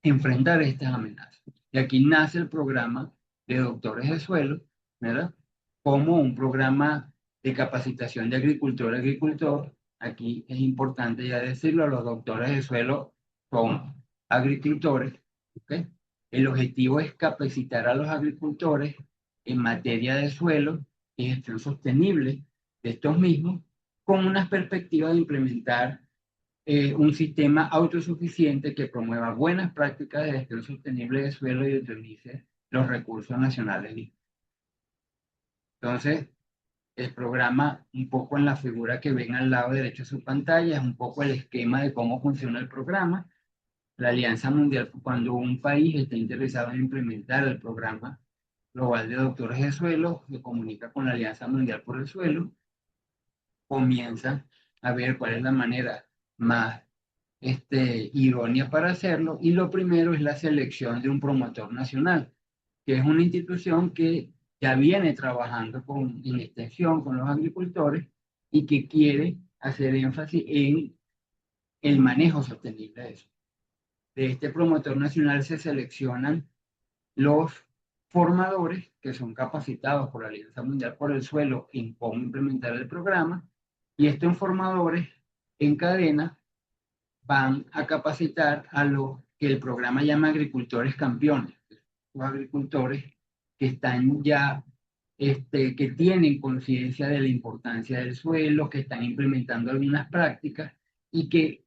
enfrentar estas amenazas. Y aquí nace el programa de doctores de suelo, ¿verdad? Como un programa de capacitación de agricultor a agricultor. Aquí es importante ya decirlo, los doctores de suelo son agricultores, ¿ok? El objetivo es capacitar a los agricultores en materia de suelo y gestión sostenible de estos mismos, con una perspectiva de implementar un sistema autosuficiente que promueva buenas prácticas de gestión sostenible de suelo y utilice los recursos nacionales. Entonces, el programa, un poco en la figura que ven al lado derecho de su pantalla, es un poco el esquema de cómo funciona el programa. La Alianza Mundial, cuando un país está interesado en implementar el programa global de doctores de suelo, se comunica con la Alianza Mundial por el Suelo, comienza a ver cuál es la manera más idónea para hacerlo, y lo primero es la selección de un promotor nacional, que es una institución que ya viene trabajando en extensión con los agricultores y que quiere hacer énfasis en el manejo sostenible de eso. De este promotor nacional se seleccionan los formadores que son capacitados por la Alianza Mundial por el Suelo en cómo implementar el programa, y estos formadores en cadena van a capacitar a los que el programa llama agricultores campeones, los agricultores que están ya, que tienen conciencia de la importancia del suelo, que están implementando algunas prácticas y que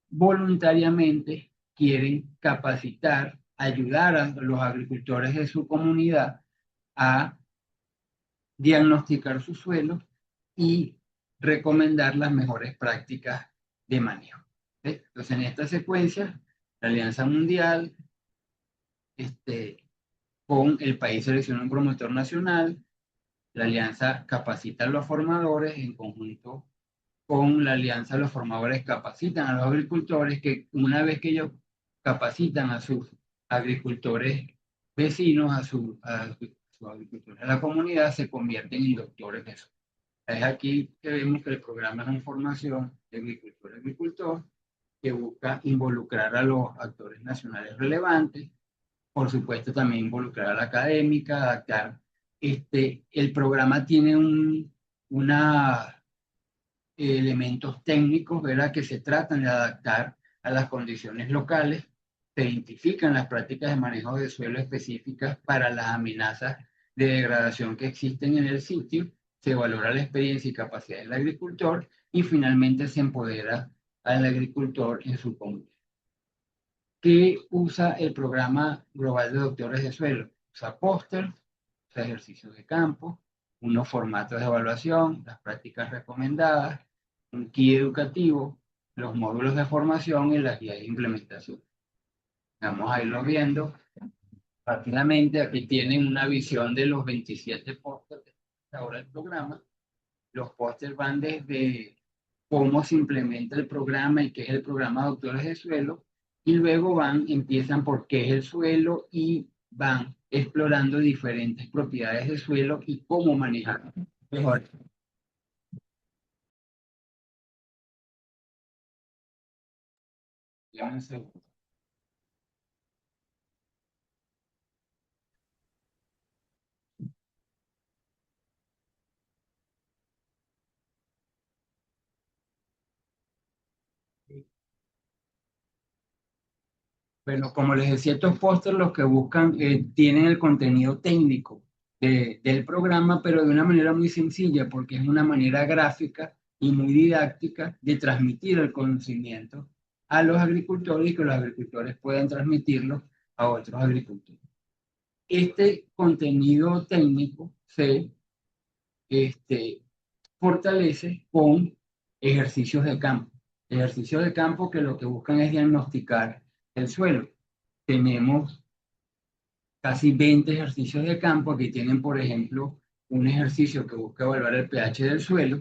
voluntariamente quieren capacitar, ayudar a los agricultores de su comunidad a diagnosticar su suelo y recomendar las mejores prácticas de manejo. Entonces, en esta secuencia, la Alianza Mundial, con el país selecciona un promotor nacional, la Alianza capacita a los formadores, en conjunto con la Alianza los formadores capacitan a los agricultores, que una vez que ellos capacitan a sus agricultores vecinos, a sus agricultores de la comunidad, se convierten en doctores de eso. Es aquí que vemos que el programa es de formación de agricultor a agricultor, que busca involucrar a los actores nacionales relevantes, por supuesto también involucrar a la académica, adaptar. El programa tiene elementos técnicos, ¿verdad?, que se tratan de adaptar a las condiciones locales, se identifican las prácticas de manejo de suelo específicas para las amenazas de degradación que existen en el sitio, se valora la experiencia y capacidad del agricultor y finalmente se empodera al agricultor en su comunidad. ¿Qué usa el programa global de doctores de suelo? Usa póster, usa ejercicios de campo, unos formatos de evaluación, las prácticas recomendadas, un kit educativo, los módulos de formación y las guías de implementación. Vamos a irlo viendo rápidamente. Aquí tienen una visión de los 27 pósters de ahora el programa. Los pósters van desde cómo se implementa el programa y qué es el programa Doctores de Suelo, y luego empiezan por qué es el suelo y van explorando diferentes propiedades del suelo y cómo manejarlo mejor. Dame un segundo. Bueno, como les decía, estos pósters los que buscan tienen el contenido técnico del programa, pero de una manera muy sencilla, porque es una manera gráfica y muy didáctica de transmitir el conocimiento a los agricultores y que los agricultores puedan transmitirlo a otros agricultores. Este contenido técnico se fortalece con ejercicios de campo. Ejercicios de campo que lo que buscan es diagnosticar el suelo. Tenemos casi 20 ejercicios de campo. Aquí tienen, por ejemplo, un ejercicio que busca evaluar el pH del suelo,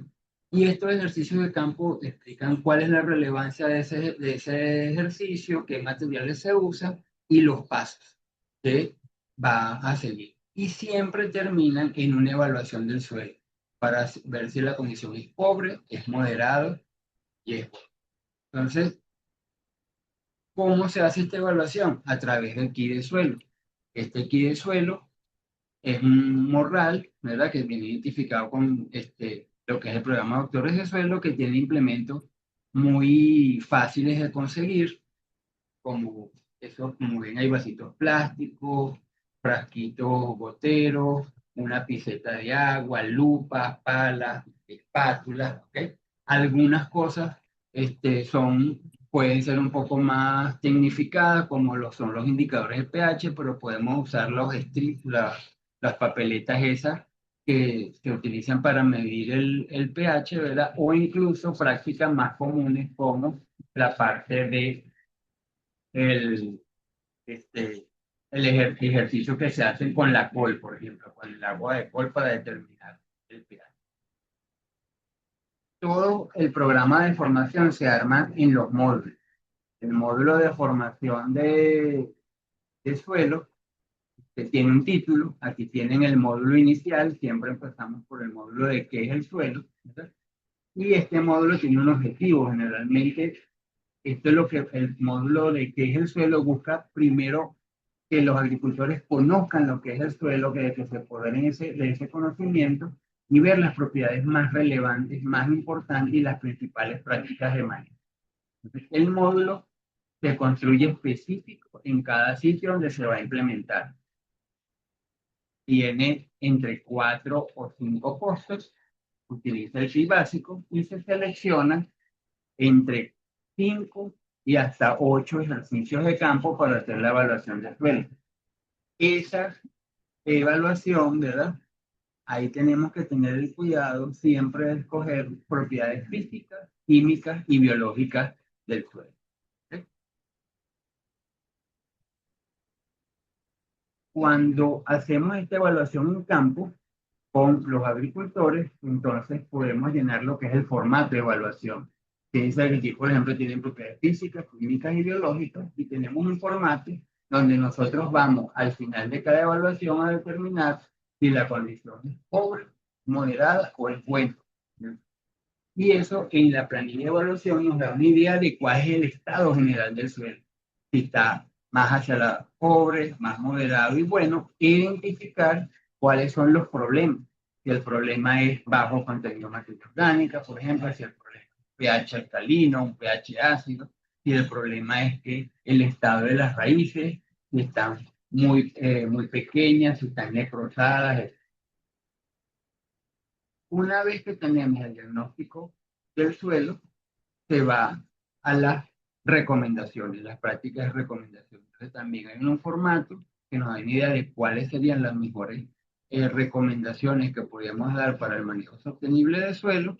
y estos ejercicios de campo explican cuál es la relevancia de ese ejercicio, qué materiales se usan y los pasos que va a seguir. Y siempre terminan en una evaluación del suelo para ver si la condición es pobre, es moderado y es buena. Entonces, ¿cómo se hace esta evaluación? A través del kit de suelo. Este kit de suelo es un morral, ¿verdad? Que viene identificado con lo que es el programa Doctores de Suelo, que tiene implementos muy fáciles de conseguir, como eso, como ven, hay vasitos plásticos, frasquitos goteros, una piseta de agua, lupas, palas, espátulas, ¿ok? Algunas cosas pueden ser un poco más tecnificadas, como lo son los indicadores de pH, pero podemos usar los strips, las papeletas esas que se utilizan para medir el pH, ¿verdad? O incluso prácticas más comunes como la parte de el, este, ejercicio que se hace con la col, por ejemplo, con el agua de col para determinar el pH. Todo el programa de formación se arma en los módulos. El módulo de formación de suelo, que tiene un título, aquí tienen el módulo inicial, siempre empezamos por el módulo de qué es el suelo, ¿verdad? Y este módulo tiene un objetivo, generalmente, esto es lo que el módulo de qué es el suelo busca primero que los agricultores conozcan lo que es el suelo, que se apoderen de ese conocimiento y ver las propiedades más relevantes, más importantes y las principales prácticas de manejo. Entonces, el módulo se construye específico en cada sitio donde se va a implementar. Tiene entre 4 o 5 postos, utiliza el kit básico y se seleccionan entre 5 y hasta 8 ejercicios de campo para hacer la evaluación de suelo. Esa evaluación, ¿verdad? Ahí tenemos que tener el cuidado siempre de escoger propiedades físicas, químicas y biológicas del suelo. ¿Okay? Cuando hacemos esta evaluación en campo con los agricultores, entonces podemos llenar lo que es el formato de evaluación. Que dice que aquí, por ejemplo, tienen propiedades físicas, químicas y biológicas, y tenemos un formato donde nosotros vamos al final de cada evaluación a determinar si la condición es pobre, moderada o es buena. Y eso en la planilla de evaluación nos da una idea de cuál es el estado general del suelo. Si está más hacia la pobre, más moderado y bueno, identificar cuáles son los problemas. Si el problema es bajo contenido de materia orgánica, por ejemplo, si el problema es pH alcalino, un pH ácido, si el problema es que el estado de las raíces si están muy pequeñas, si están necrosadas. Una vez que tenemos el diagnóstico del suelo, se va a las recomendaciones, las prácticas de recomendación. Entonces también hay un formato que nos da una idea de cuáles serían las mejores recomendaciones que podríamos dar para el manejo sostenible de suelo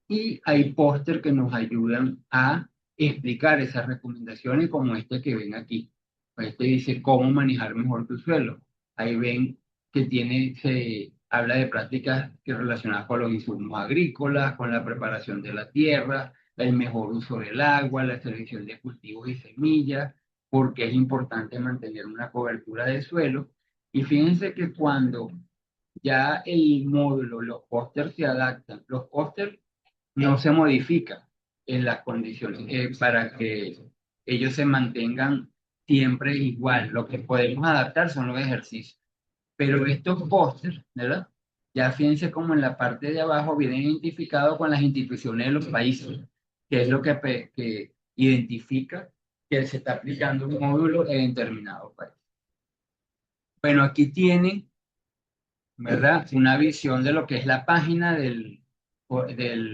y hay póster que nos ayudan a explicar esas recomendaciones como este que ven aquí. Este dice cómo manejar mejor tu suelo. Ahí ven que se habla de prácticas relacionadas con los insumos agrícolas, con la preparación de la tierra, el mejor uso del agua, la selección de cultivos y semillas, porque es importante mantener una cobertura del suelo. Y fíjense que cuando ya el módulo, los pósters se adaptan, los pósters no se modifican en las condiciones para que ellos se mantengan siempre igual. Lo que podemos adaptar son los ejercicios. Pero estos pósters, ¿verdad? Ya fíjense como en la parte de abajo vienen identificados con las instituciones de los países, que es lo que identifica que se está aplicando un módulo en determinado país. Bueno, aquí tienen, ¿verdad? Una visión de lo que es la página del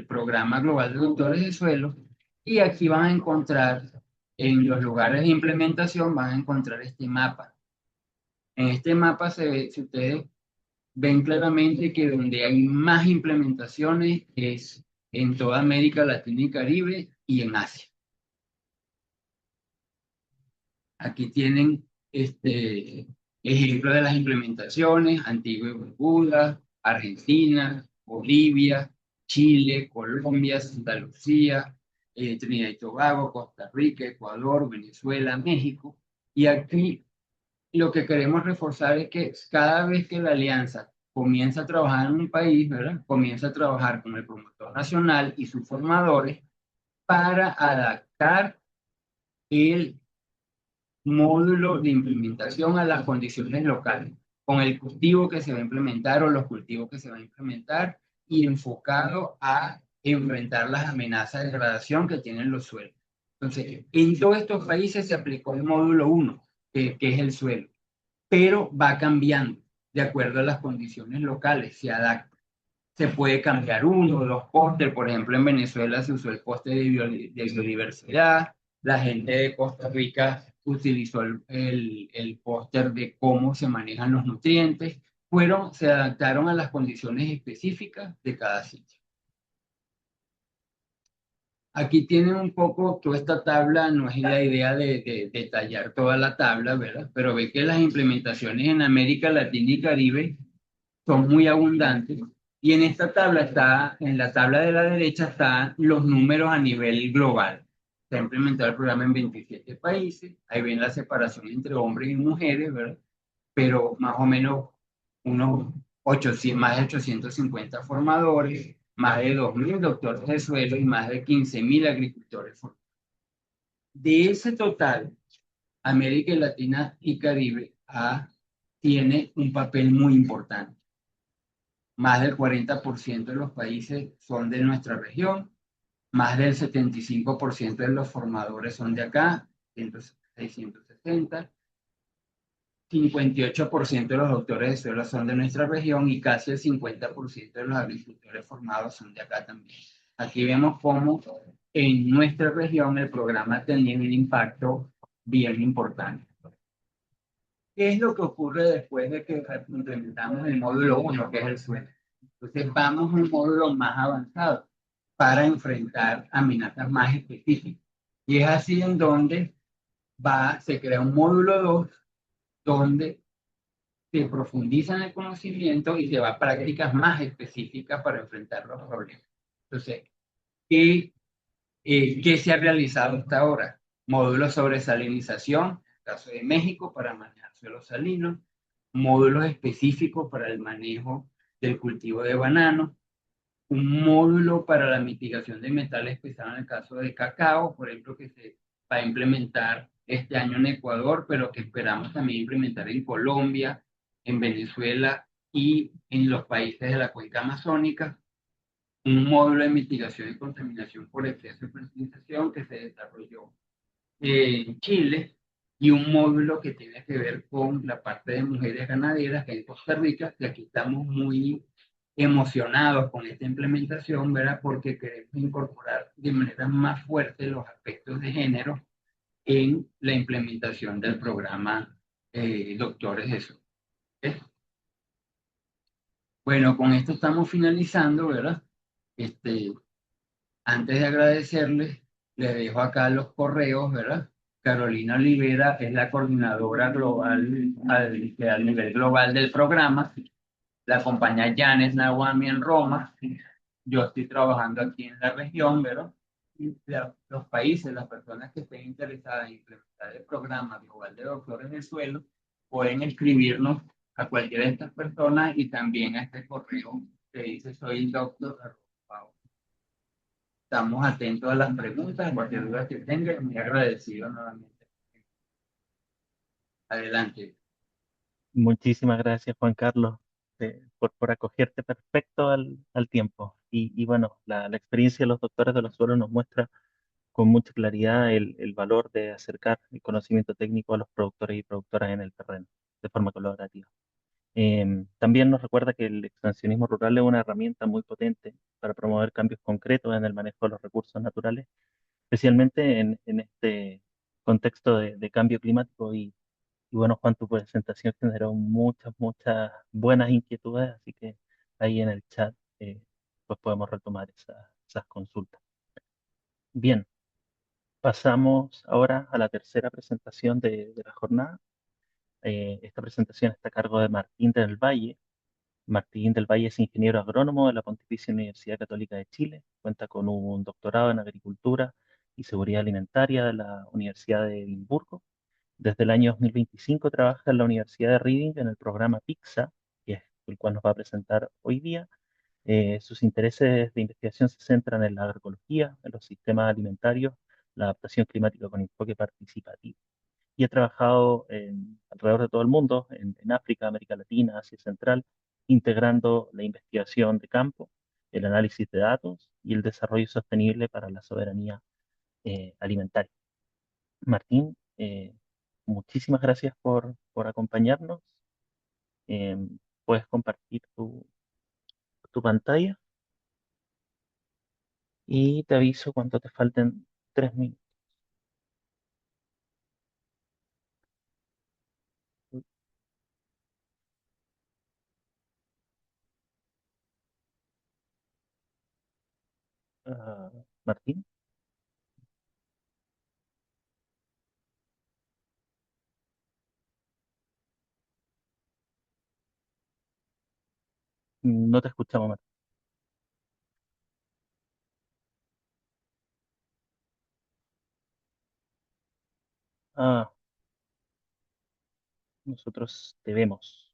Programa Global de Doctores de Suelo, y aquí van a encontrar, en los lugares de implementación, van a encontrar este mapa. En este mapa se ve, si ustedes ven claramente que donde hay más implementaciones es en toda América Latina y Caribe y en Asia. Aquí tienen ejemplo de las implementaciones, Antigua y Barbuda, Argentina, Bolivia, Chile, Colombia, Santa Lucía, Trinidad y Tobago, Costa Rica, Ecuador, Venezuela, México. Y aquí lo que queremos reforzar es que cada vez que la alianza comienza a trabajar en un país, ¿verdad? Comienza a trabajar con el promotor nacional y sus formadores para adaptar el módulo de implementación a las condiciones locales, con el cultivo que se va a implementar o los cultivos que se van a implementar y enfocado a enfrentar las amenazas de degradación que tienen los suelos. Entonces, en todos estos países se aplicó el módulo 1, que es el suelo, pero va cambiando de acuerdo a las condiciones locales, se adapta. Se puede cambiar uno o dos póster. Por ejemplo, en Venezuela se usó el póster de biodiversidad. La gente de Costa Rica utilizó el póster de cómo se manejan los nutrientes. Se adaptaron a las condiciones específicas de cada sitio. Aquí tienen un poco, toda esta tabla, no es la idea de detallar toda la tabla, ¿verdad? Pero ve que las implementaciones en América Latina y Caribe son muy abundantes. Y en esta tabla está, en la tabla de la derecha están los números a nivel global. Se ha implementado el programa en 27 países. Ahí ven la separación entre hombres y mujeres, ¿verdad? Pero más o menos unos 800, más de 850 formadores, más de 2.000 doctores de suelo y más de 15.000 agricultores formados. De ese total, América Latina y Caribe tiene un papel muy importante. Más del 40% de los países son de nuestra región, más del 75% de los formadores son de acá, 660, 58% de los doctores de suelo son de nuestra región y casi el 50% de los agricultores formados son de acá también. Aquí vemos cómo en nuestra región el programa tenía un impacto bien importante. ¿Qué es lo que ocurre después de que implementamos el módulo 1, que es el suelo? Entonces vamos a un módulo más avanzado para enfrentar amenazas más específicas. Y es así en donde se crea un módulo 2 donde se profundiza en el conocimiento y se va a prácticas más específicas para enfrentar los problemas. Entonces, ¿qué se ha realizado hasta ahora? Módulos sobre salinización, en el caso de México, para manejar suelos salinos, módulos específicos para el manejo del cultivo de banano, un módulo para la mitigación de metales pesados en el caso de cacao, por ejemplo, que se va a implementar este año en Ecuador, pero que esperamos también implementar en Colombia, en Venezuela y en los países de la cuenca amazónica. Un módulo de mitigación y contaminación por exceso de fertilización que se desarrolló en Chile y un módulo que tiene que ver con la parte de mujeres ganaderas que en Costa Rica, que aquí estamos muy emocionados con esta implementación, ¿verdad? Porque queremos incorporar de manera más fuerte los aspectos de género en la implementación del programa Doctores de Suelo. Bueno, con esto estamos finalizando, ¿verdad? Antes de agradecerles, les dejo acá los correos, ¿verdad? Carolina Olivera es la coordinadora global al nivel global del programa. La acompaña Janes Nawami en Roma. Yo estoy trabajando aquí en la región, ¿verdad? Y los países, las personas que estén interesadas en implementar el programa global de doctores del suelo, pueden escribirnos a cualquiera de estas personas y también a este correo que dice soy el doctor. Estamos atentos a las preguntas, cualquier duda que tengan, muy agradecido nuevamente. Adelante. Muchísimas gracias, Juan Carlos, por acogerte perfecto al tiempo. Y bueno, la experiencia de los doctores de los suelos nos muestra con mucha claridad el valor de acercar el conocimiento técnico a los productores y productoras en el terreno, de forma colaborativa. También nos recuerda que el extensionismo rural es una herramienta muy potente para promover cambios concretos en el manejo de los recursos naturales, especialmente en este contexto de cambio climático. Y bueno, Juan, tu presentación generó muchas buenas inquietudes, así que ahí en el chat pues podemos retomar esas consultas. Bien, pasamos ahora a la tercera presentación de la jornada. Esta presentación está a cargo de Martín del Valle, Martín del Valle es ingeniero agrónomo de la Pontificia Universidad Católica de Chile, cuenta con un doctorado en agricultura y seguridad alimentaria de la Universidad de Edimburgo. Desde el año 2025 trabaja en la Universidad de Reading en el programa PIXA, que es el cual nos va a presentar hoy día. Sus intereses de investigación se centran en la agroecología, en los sistemas alimentarios, la adaptación climática con enfoque participativo. Y ha trabajado alrededor de todo el mundo, en África, América Latina, Asia Central, integrando la investigación de campo, el análisis de datos y el desarrollo sostenible para la soberanía alimentaria. Martín, muchísimas gracias por acompañarnos. Puedes compartir tu pantalla y te aviso cuando te falten 3 minutos. Ah, Martín, no te escuchamos, Martín. Ah, nosotros te vemos.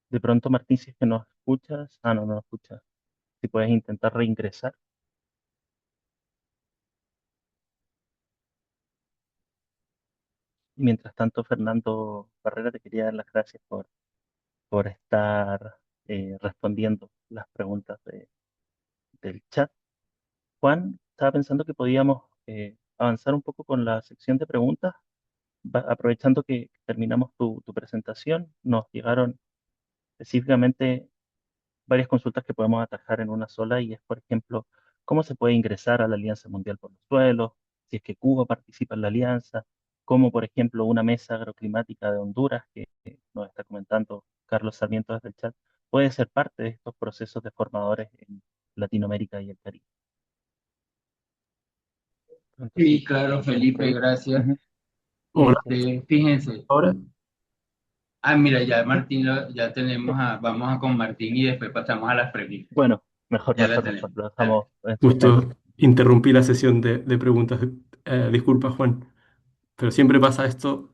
De pronto, Martín, si es que nos escuchas, no nos escuchas. Si puedes intentar reingresar. Y mientras tanto, Fernando Barrera, te quería dar las gracias por estar respondiendo las preguntas del chat. Juan, estaba pensando que podíamos avanzar un poco con la sección de preguntas, aprovechando que terminamos tu presentación. Nos llegaron específicamente varias consultas que podemos atajar en una sola y es, por ejemplo, cómo se puede ingresar a la Alianza Mundial por los Suelos, si es que Cuba participa en la alianza, como por ejemplo una mesa agroclimática de Honduras, que nos está comentando Carlos Sarmiento desde el chat, puede ser parte de estos procesos deformadores en Latinoamérica y el Caribe. Sí, Entonces, claro, Felipe, gracias. ujú, Hola, Fíjense, ahora mira, ya Martín, ya tenemos vamos a con Martín y después pasamos a las preguntas. bueno, mejor, Ya la mejor, mejor, tenemos. lo Dale. dejamos en suspenso. justo interrumpí la sesión de preguntas. Disculpa, Juan, pero siempre pasa esto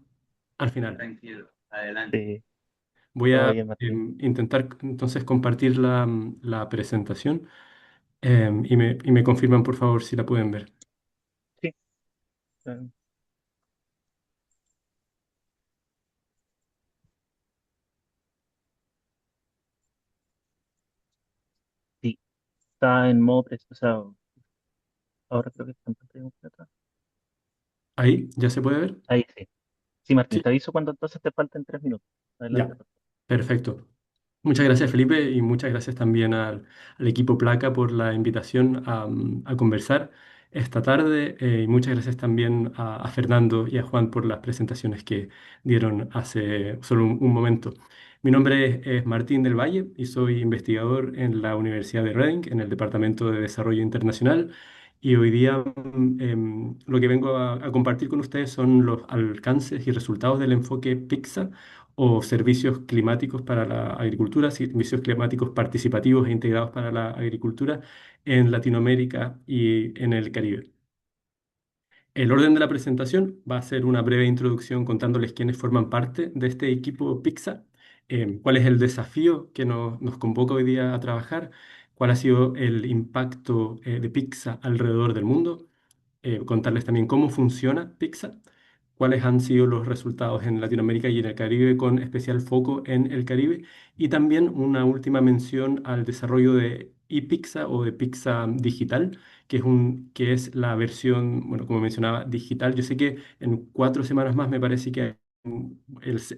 al final. Tranquilo, adelante. Sí, Voy todo a bien, Martín. intentar entonces compartir la presentación y me confirman, por favor, si la pueden ver. Sí, eh, sí, está en modo, o sea, ahora creo que está en pantalla completa. Ahí, ¿ya se puede ver? Ahí sí. Sí, Martín, Sí, te aviso cuando entonces te falten 3 minutos. Adelante, ya, por favor. perfecto. Muchas gracias, Felipe, y muchas gracias también al equipo Placa por la invitación a conversar esta tarde. Y muchas gracias también a Fernando y a Juan por las presentaciones que dieron hace solo un momento. Mi nombre es Martín del Valle y soy investigador en la Universidad de Reading, en el Departamento de Desarrollo Internacional. Y hoy día lo que vengo a compartir con ustedes son los alcances y resultados del enfoque PICSA o servicios climáticos para la agricultura, servicios climáticos participativos e integrados para la agricultura en Latinoamérica y en el Caribe. El orden de la presentación va a ser una breve introducción contándoles quiénes forman parte de este equipo PICSA, cuál es el desafío que nos convoca hoy día a trabajar, cuál ha sido el impacto de PICSA alrededor del mundo, contarles también cómo funciona PICSA, cuáles han sido los resultados en Latinoamérica y en el Caribe, con especial foco en el Caribe, y también una última mención al desarrollo de ePICSA o de PICSA digital, que es la versión, bueno, como mencionaba, digital. Yo sé que en 4 semanas más me parece que las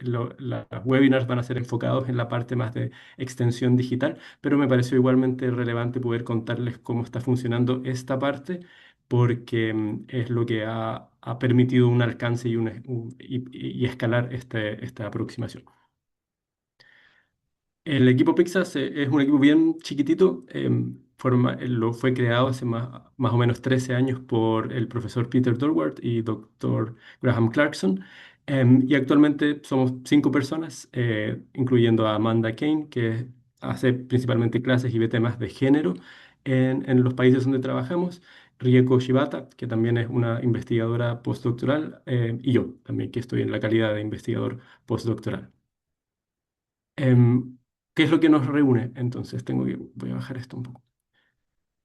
webinars van a ser enfocados en la parte más de extensión digital, pero me pareció igualmente relevante poder contarles cómo está funcionando esta parte porque es lo que ha permitido un alcance y escalar esta aproximación. El equipo Pixar es un equipo bien chiquitito, fue creado hace más o menos 13 años por el profesor Peter Dorwart y doctor Graham Clarkson. Y actualmente somos 5 personas, incluyendo a Amanda Kane, que hace principalmente clases y ve temas de género en los países donde trabajamos. Rieko Shibata, que también es una investigadora postdoctoral, y yo también, que estoy en la calidad de investigador postdoctoral. ¿Qué es lo que nos reúne? Entonces, voy a bajar esto un poco.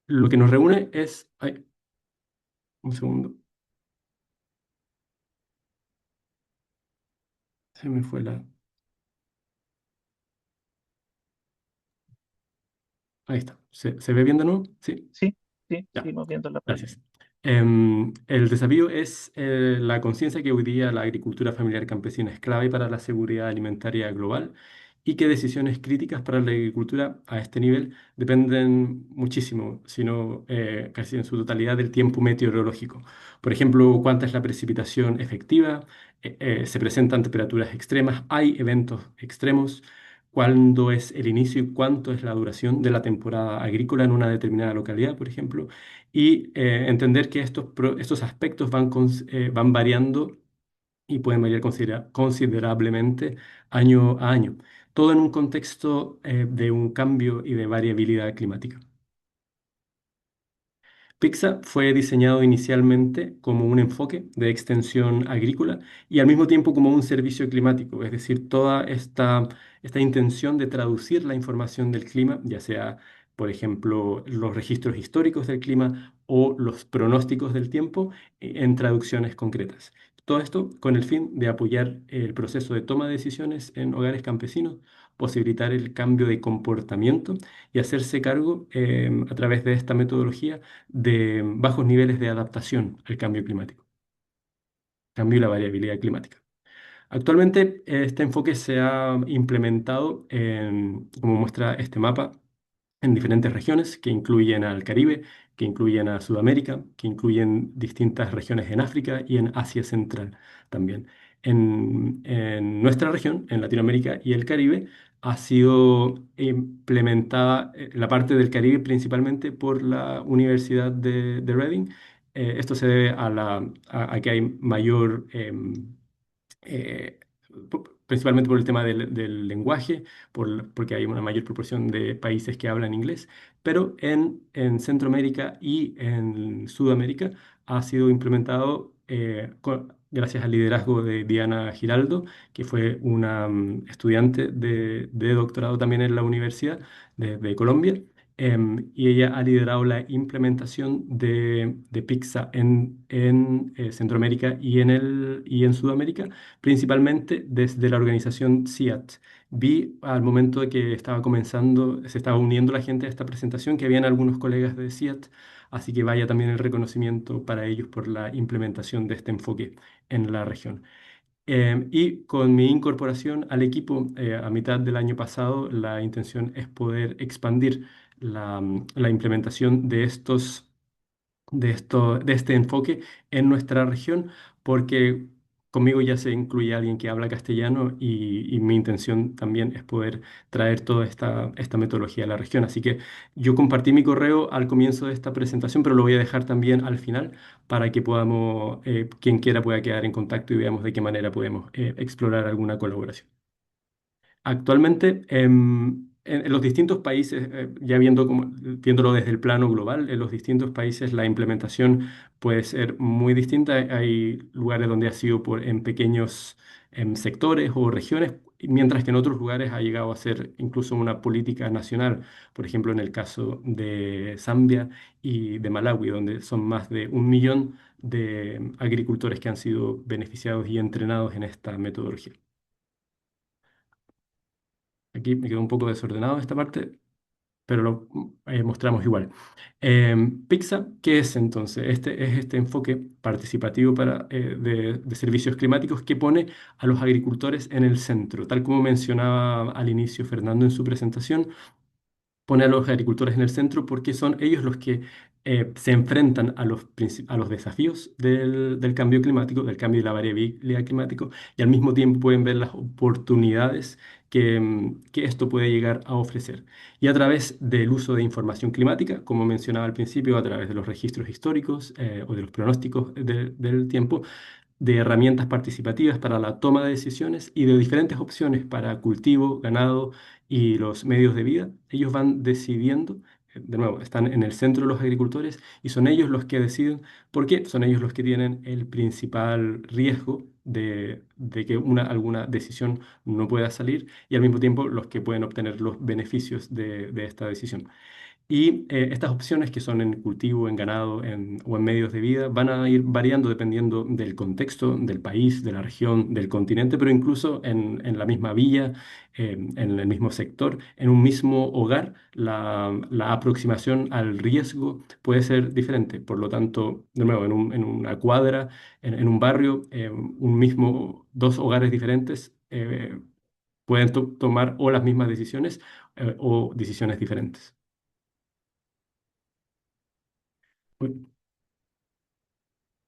Lo que nos reúne es... Ay, un segundo. Se me fue la... Ahí está. ¿Se ve bien de nuevo? Sí. Sí, sí, Ya. seguimos viendo la pantalla. Gracias. El desafío es la conciencia que hoy día la agricultura familiar campesina es clave para la seguridad alimentaria global y que decisiones críticas para la agricultura a este nivel dependen muchísimo, sino casi en su totalidad, del tiempo meteorológico. Por ejemplo, cuánta es la precipitación efectiva, se presentan temperaturas extremas, hay eventos extremos, cuándo es el inicio y cuánto es la duración de la temporada agrícola en una determinada localidad, por ejemplo, y entender que estos aspectos van variando y pueden variar considerablemente año a año, todo en un contexto de un cambio y de variabilidad climática. PIXA fue diseñado inicialmente como un enfoque de extensión agrícola y al mismo tiempo como un servicio climático, es decir, toda esta intención de traducir la información del clima, ya sea, por ejemplo, los registros históricos del clima o los pronósticos del tiempo, en traducciones concretas. Todo esto con el fin de apoyar el proceso de toma de decisiones en hogares campesinos, posibilitar el cambio de comportamiento y hacerse cargo a través de esta metodología de bajos niveles de adaptación al cambio climático, cambio y la variabilidad climática. Actualmente este enfoque se ha implementado, como muestra este mapa, en diferentes regiones que incluyen al Caribe, que incluyen a Sudamérica, que incluyen distintas regiones en África y en Asia Central también. En nuestra región, en Latinoamérica y el Caribe, ha sido implementada la parte del Caribe principalmente por la Universidad de Reading. Esto se debe a que hay mayor eh, principalmente por el tema del lenguaje, porque hay una mayor proporción de países que hablan inglés, pero en Centroamérica y en Sudamérica ha sido implementado gracias al liderazgo de Diana Giraldo, que fue una estudiante de doctorado también en la Universidad de Colombia. Y ella ha liderado la implementación de PIXA en Centroamérica y en Sudamérica, principalmente desde la organización CIAT. Vi al momento de que estaba comenzando, se estaba uniendo la gente a esta presentación, que habían algunos colegas de CIAT, así que vaya también el reconocimiento para ellos por la implementación de este enfoque en la región. Y con mi incorporación al equipo a mitad del año pasado, la intención es poder expandir la implementación de este enfoque en nuestra región, porque conmigo ya se incluye alguien que habla castellano y mi intención también es poder traer toda esta metodología a la región. Así que yo compartí mi correo al comienzo de esta presentación, pero lo voy a dejar también al final para que podamos, quien quiera pueda quedar en contacto y veamos de qué manera podemos explorar alguna colaboración. Actualmente, en los distintos países, ya viéndolo desde el plano global, en los distintos países la implementación puede ser muy distinta. Hay lugares donde ha sido en pequeños sectores o regiones, mientras que en otros lugares ha llegado a ser incluso una política nacional. Por ejemplo, en el caso de Zambia y de Malawi, donde son más de 1 millón de agricultores que han sido beneficiados y entrenados en esta metodología. Aquí me quedó un poco desordenado esta parte, pero lo mostramos igual. PIXA, ¿qué es entonces? Este es este enfoque participativo de servicios climáticos que pone a los agricultores en el centro. Tal como mencionaba al inicio Fernando en su presentación, pone a los agricultores en el centro porque son ellos los que se enfrentan a los desafíos del cambio climático, del cambio y la variabilidad climático, y al mismo tiempo pueden ver las oportunidades que esto puede llegar a ofrecer. Y a través del uso de información climática, como mencionaba al principio, a través de los registros históricos o de los pronósticos del tiempo, de herramientas participativas para la toma de decisiones y de diferentes opciones para cultivo, ganado y los medios de vida. Ellos van decidiendo, de nuevo, están en el centro los agricultores y son ellos los que deciden, porque son ellos los que tienen el principal riesgo de que alguna decisión no pueda salir y al mismo tiempo los que pueden obtener los beneficios de esta decisión. Y estas opciones que son en cultivo, en ganado o en medios de vida van a ir variando dependiendo del contexto, del país, de la región, del continente, pero incluso en la misma villa, en el mismo sector, en un mismo hogar, la aproximación al riesgo puede ser diferente. Por lo tanto, de nuevo, en una cuadra, en un barrio, dos hogares diferentes pueden tomar o las mismas decisiones o decisiones diferentes.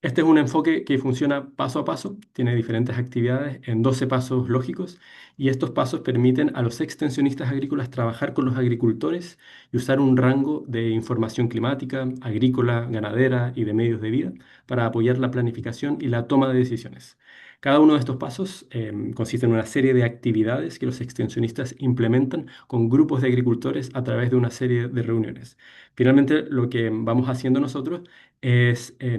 Este es un enfoque que funciona paso a paso, tiene diferentes actividades en 12 pasos lógicos y estos pasos permiten a los extensionistas agrícolas trabajar con los agricultores y usar un rango de información climática, agrícola, ganadera y de medios de vida para apoyar la planificación y la toma de decisiones. Cada uno de estos pasos consiste en una serie de actividades que los extensionistas implementan con grupos de agricultores a través de una serie de reuniones. Finalmente, lo que vamos haciendo nosotros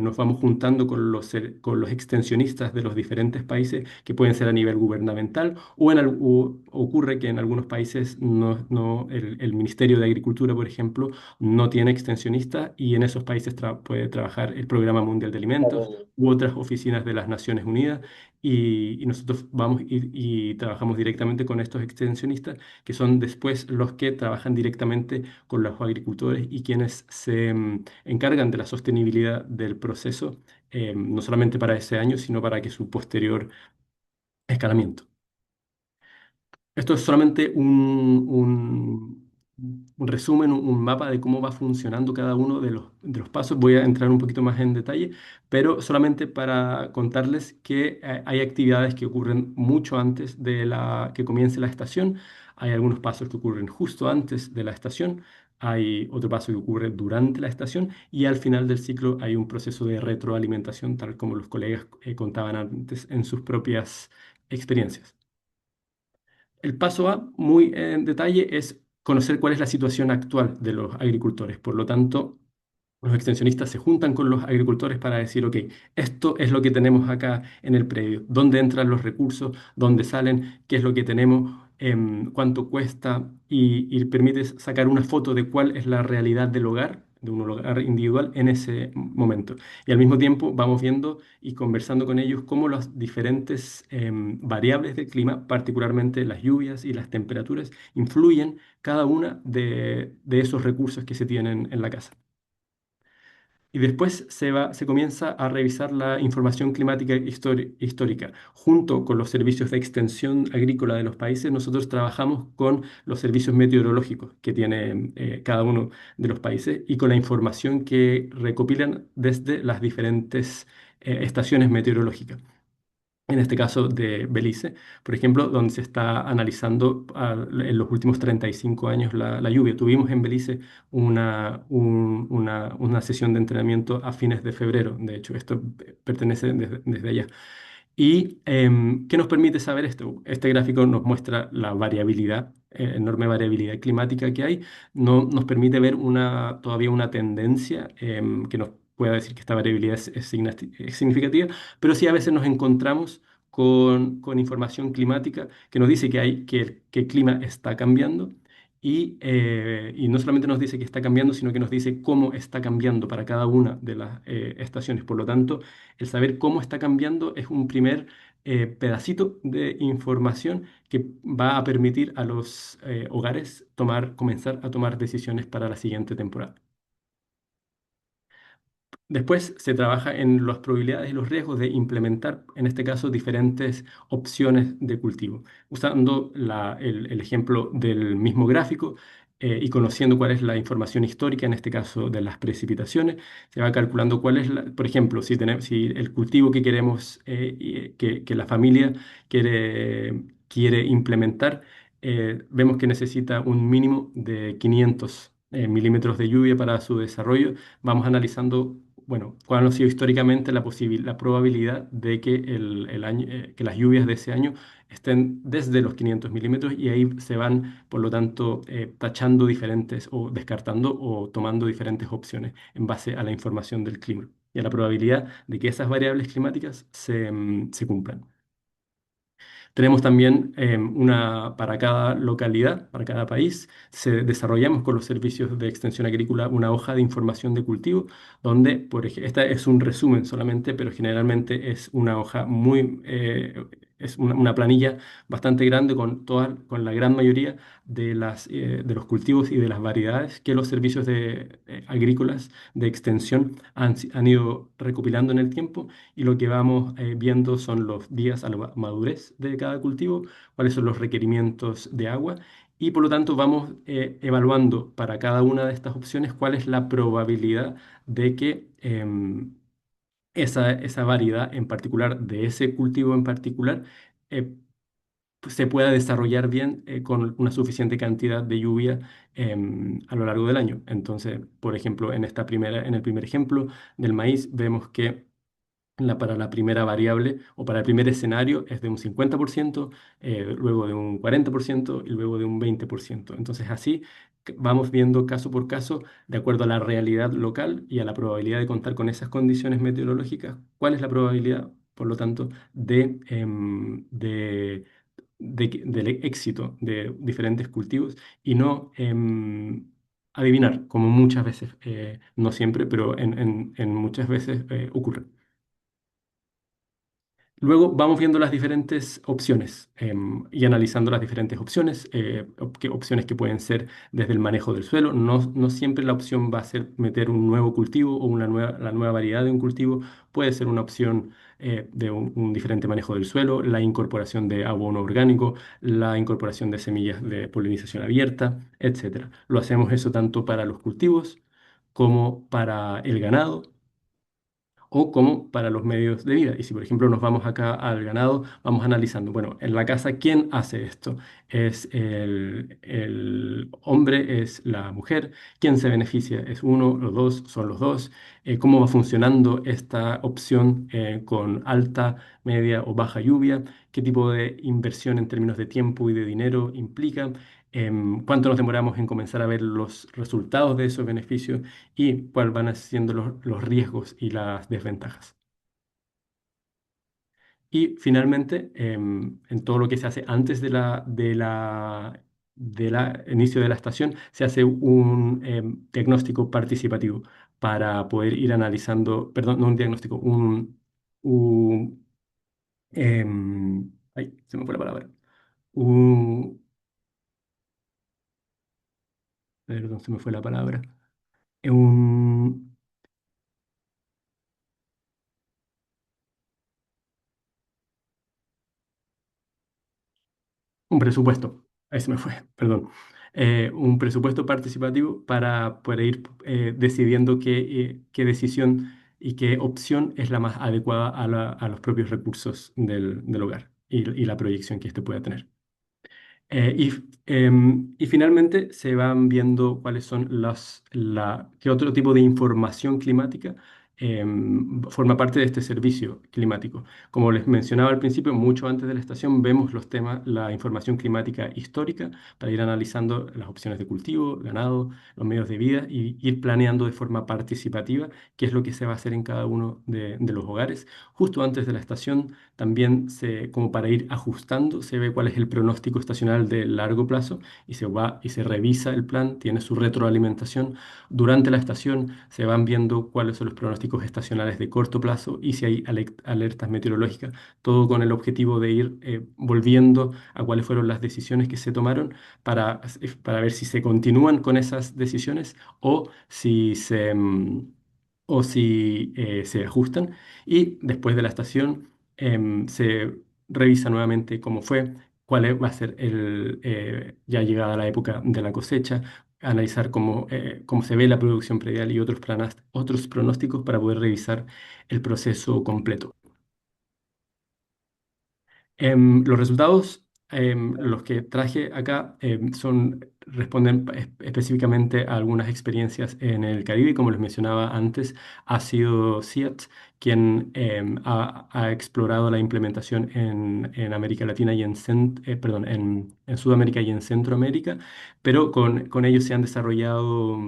nos vamos juntando con los extensionistas de los diferentes países, que pueden ser a nivel gubernamental, ocurre que en algunos países el Ministerio de Agricultura, por ejemplo, no tiene extensionistas y en esos países puede trabajar el Programa Mundial de Alimentos u otras oficinas de las Naciones Unidas y nosotros vamos y trabajamos directamente con estos extensionistas, que son después los que trabajan directamente con los agricultores y quienes se encargan de la sostenibilidad del proceso, no solamente para ese año, sino para que su posterior escalamiento. Esto es solamente un resumen, un mapa de cómo va funcionando cada uno de los pasos. Voy a entrar un poquito más en detalle, pero solamente para contarles que hay actividades que ocurren mucho antes de que comience la estación. Hay algunos pasos que ocurren justo antes de la estación. Hay otro paso que ocurre durante la estación y al final del ciclo hay un proceso de retroalimentación, tal como los colegas contaban antes en sus propias experiencias. El paso A, muy en detalle, es conocer cuál es la situación actual de los agricultores. Por lo tanto, los extensionistas se juntan con los agricultores para decir, ok, esto es lo que tenemos acá en el predio, dónde entran los recursos, dónde salen, qué es lo que tenemos, cuánto cuesta, y permite sacar una foto de cuál es la realidad del hogar, de un hogar individual en ese momento. Y al mismo tiempo vamos viendo y conversando con ellos cómo las diferentes variables del clima, particularmente las lluvias y las temperaturas, influyen cada una de esos recursos que se tienen en la casa. Y después se comienza a revisar la información climática histórica. Junto con los servicios de extensión agrícola de los países, nosotros trabajamos con los servicios meteorológicos que tiene cada uno de los países y con la información que recopilan desde las diferentes estaciones meteorológicas. En este caso de Belice, por ejemplo, donde se está analizando en los últimos 35 años la lluvia. Tuvimos en Belice una sesión de entrenamiento a fines de febrero, de hecho, esto pertenece desde allá. ¿Y qué nos permite saber esto? Este gráfico nos muestra la variabilidad, enorme variabilidad climática que hay. No nos permite ver todavía una tendencia que nos pueda decir que esta variabilidad es significativa, pero sí a veces nos encontramos con información climática que nos dice que el clima está cambiando y no solamente nos dice que está cambiando, sino que nos dice cómo está cambiando para cada una de las estaciones. Por lo tanto, el saber cómo está cambiando es un primer pedacito de información que va a permitir a los hogares comenzar a tomar decisiones para la siguiente temporada. Después se trabaja en las probabilidades y los riesgos de implementar, en este caso, diferentes opciones de cultivo. Usando el ejemplo del mismo gráfico, y conociendo cuál es la información histórica, en este caso de las precipitaciones, se va calculando cuál es, por ejemplo, si el cultivo que queremos, que la familia quiere implementar, vemos que necesita un mínimo de 500 milímetros de lluvia para su desarrollo. Vamos analizando, bueno, cuál ha sido históricamente la probabilidad de que, el año, que las lluvias de ese año estén desde los 500 milímetros, y ahí se van, por lo tanto, tachando diferentes o descartando o tomando diferentes opciones en base a la información del clima y a la probabilidad de que esas variables climáticas se cumplan. Tenemos también para cada localidad, para cada país, desarrollamos con los servicios de extensión agrícola una hoja de información de cultivo, donde, esta es un resumen solamente, pero generalmente es una hoja es una planilla bastante grande con la gran mayoría de los cultivos y de las variedades que los servicios agrícolas de extensión han ido recopilando en el tiempo, y lo que vamos viendo son los días a la madurez de cada cultivo, cuáles son los requerimientos de agua, y por lo tanto vamos evaluando para cada una de estas opciones cuál es la probabilidad de que esa variedad en particular, de ese cultivo en particular, eh, pues, se pueda desarrollar bien con una suficiente cantidad de lluvia a lo largo del año. Entonces, por ejemplo, en el primer ejemplo del maíz, vemos que para la primera variable o para el primer escenario es de un 50%, luego de un 40% y luego de un 20%. Entonces así vamos viendo caso por caso, de acuerdo a la realidad local y a la probabilidad de contar con esas condiciones meteorológicas, cuál es la probabilidad, por lo tanto, del éxito de diferentes cultivos, y no adivinar, como muchas veces, no siempre, pero en muchas veces ocurre. Luego vamos viendo las diferentes opciones y analizando las diferentes opciones, opciones que pueden ser desde el manejo del suelo. No siempre la opción va a ser meter un nuevo cultivo o la nueva variedad de un cultivo. Puede ser una opción de un diferente manejo del suelo, la incorporación de abono orgánico, la incorporación de semillas de polinización abierta, etcétera. Lo hacemos eso tanto para los cultivos como para el ganado o como para los medios de vida. Y si, por ejemplo, nos vamos acá al ganado, vamos analizando, bueno, en la casa, ¿quién hace esto? ¿Es el hombre? ¿Es la mujer? ¿Quién se beneficia? ¿Es uno? ¿Los dos? ¿Son los dos? ¿Cómo va funcionando esta opción con alta, media o baja lluvia? ¿Qué tipo de inversión en términos de tiempo y de dinero implica? ¿Cuánto nos demoramos en comenzar a ver los resultados de esos beneficios? Y cuáles van siendo los riesgos y las desventajas. Y finalmente, en todo lo que se hace antes de la inicio de la estación, se hace un diagnóstico participativo para poder ir analizando, perdón, no un diagnóstico, ay, se me fue la palabra. Un, Perdón, se me fue la palabra. Un, Un presupuesto, ahí se me fue, perdón. Un presupuesto participativo para ir decidiendo qué decisión y qué opción es la más adecuada a los propios recursos del hogar y la proyección que éste pueda tener. Y finalmente se van viendo cuáles son qué otro tipo de información climática forma parte de este servicio climático. Como les mencionaba al principio, mucho antes de la estación vemos la información climática histórica para ir analizando las opciones de cultivo, ganado, los medios de vida, y ir planeando de forma participativa qué es lo que se va a hacer en cada uno de los hogares. Justo antes de la estación también, como para ir ajustando, se ve cuál es el pronóstico estacional de largo plazo, y se va y se revisa el plan, tiene su retroalimentación. Durante la estación se van viendo cuáles son los pronósticos estacionales de corto plazo y si hay alertas meteorológicas, todo con el objetivo de ir volviendo a cuáles fueron las decisiones que se tomaron para ver si se continúan con esas decisiones o si se ajustan. Y después de la estación se revisa nuevamente cómo fue, va a ser ya llegada la época de la cosecha, analizar cómo se ve la producción predial y otros pronósticos para poder revisar el proceso completo. Los resultados, los que traje acá, responden específicamente a algunas experiencias en el Caribe. Como les mencionaba antes, ha sido CIAT quien ha explorado la implementación en América Latina y perdón, en Sudamérica y en Centroamérica, pero con ellos se han desarrollado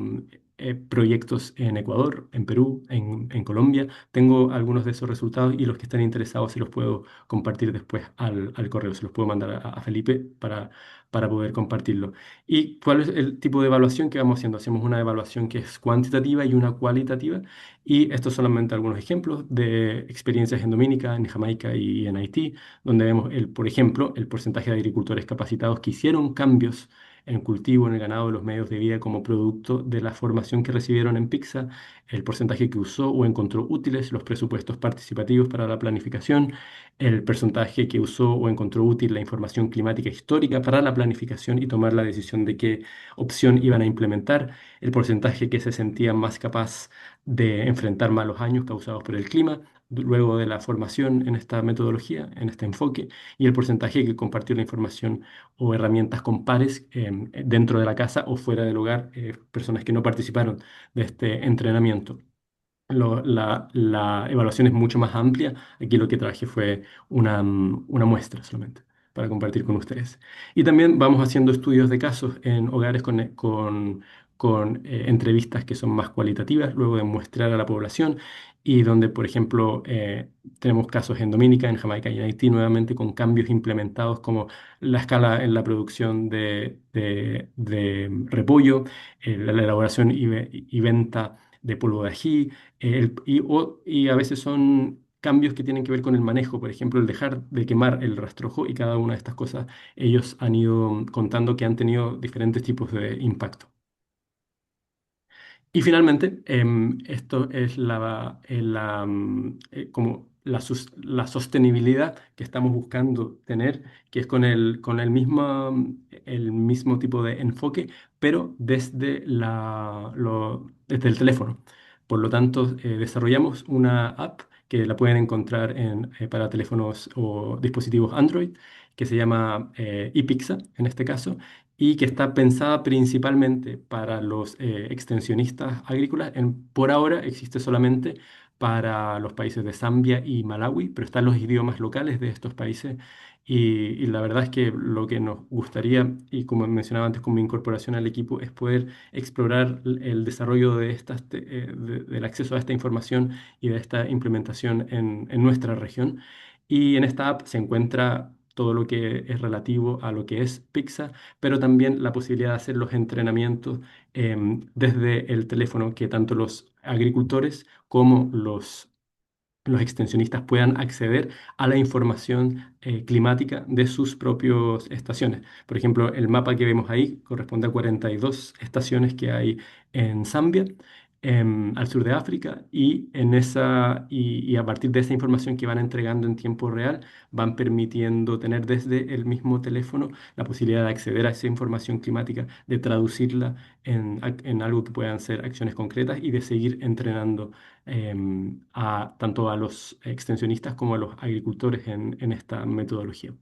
proyectos en Ecuador, en Perú, en Colombia. Tengo algunos de esos resultados y los que están interesados se los puedo compartir después al correo. Se los puedo mandar a Felipe para poder compartirlo. ¿Y cuál es el tipo de evaluación que vamos haciendo? Hacemos una evaluación que es cuantitativa y una cualitativa. Y estos son solamente algunos ejemplos de experiencias en Dominica, en Jamaica y en Haití, donde vemos, por ejemplo, el porcentaje de agricultores capacitados que hicieron cambios en cultivo, en el ganado, de los medios de vida como producto de la formación que recibieron en PICSA, el porcentaje que usó o encontró útiles los presupuestos participativos para la planificación, el porcentaje que usó o encontró útil la información climática histórica para la planificación y tomar la decisión de qué opción iban a implementar, el porcentaje que se sentía más capaz de enfrentar malos años causados por el clima, luego de la formación en esta metodología, en este enfoque, y el porcentaje que compartió la información o herramientas con pares dentro de la casa o fuera del hogar, personas que no participaron de este entrenamiento. La evaluación es mucho más amplia. Aquí lo que traje fue una muestra solamente para compartir con ustedes. Y también vamos haciendo estudios de casos en hogares con entrevistas que son más cualitativas, luego de muestrar a la población y donde, por ejemplo, tenemos casos en Dominica, en Jamaica y en Haití, nuevamente con cambios implementados como la escala en la producción de repollo, la elaboración y venta de polvo de ají, y a veces son cambios que tienen que ver con el manejo, por ejemplo, el dejar de quemar el rastrojo y cada una de estas cosas ellos han ido contando que han tenido diferentes tipos de impacto. Y finalmente, esto es como la sostenibilidad que estamos buscando tener, que es el mismo tipo de enfoque, pero desde el teléfono. Por lo tanto, desarrollamos una app que la pueden encontrar para teléfonos o dispositivos Android, que se llama iPixa en este caso y que está pensada principalmente para los extensionistas agrícolas. Por ahora existe solamente para los países de Zambia y Malawi, pero están los idiomas locales de estos países. Y la verdad es que lo que nos gustaría, y como mencionaba antes con mi incorporación al equipo, es poder explorar el desarrollo del acceso a esta información y de esta implementación en nuestra región. Y en esta app se encuentra todo lo que es relativo a lo que es Pixar, pero también la posibilidad de hacer los entrenamientos desde el teléfono, que tanto los agricultores como los extensionistas puedan acceder a la información climática de sus propias estaciones. Por ejemplo, el mapa que vemos ahí corresponde a 42 estaciones que hay en Zambia, al sur de África, y a partir de esa información que van entregando en tiempo real, van permitiendo tener desde el mismo teléfono la posibilidad de acceder a esa información climática, de traducirla en algo que puedan ser acciones concretas y de seguir entrenando tanto a los extensionistas como a los agricultores en esta metodología.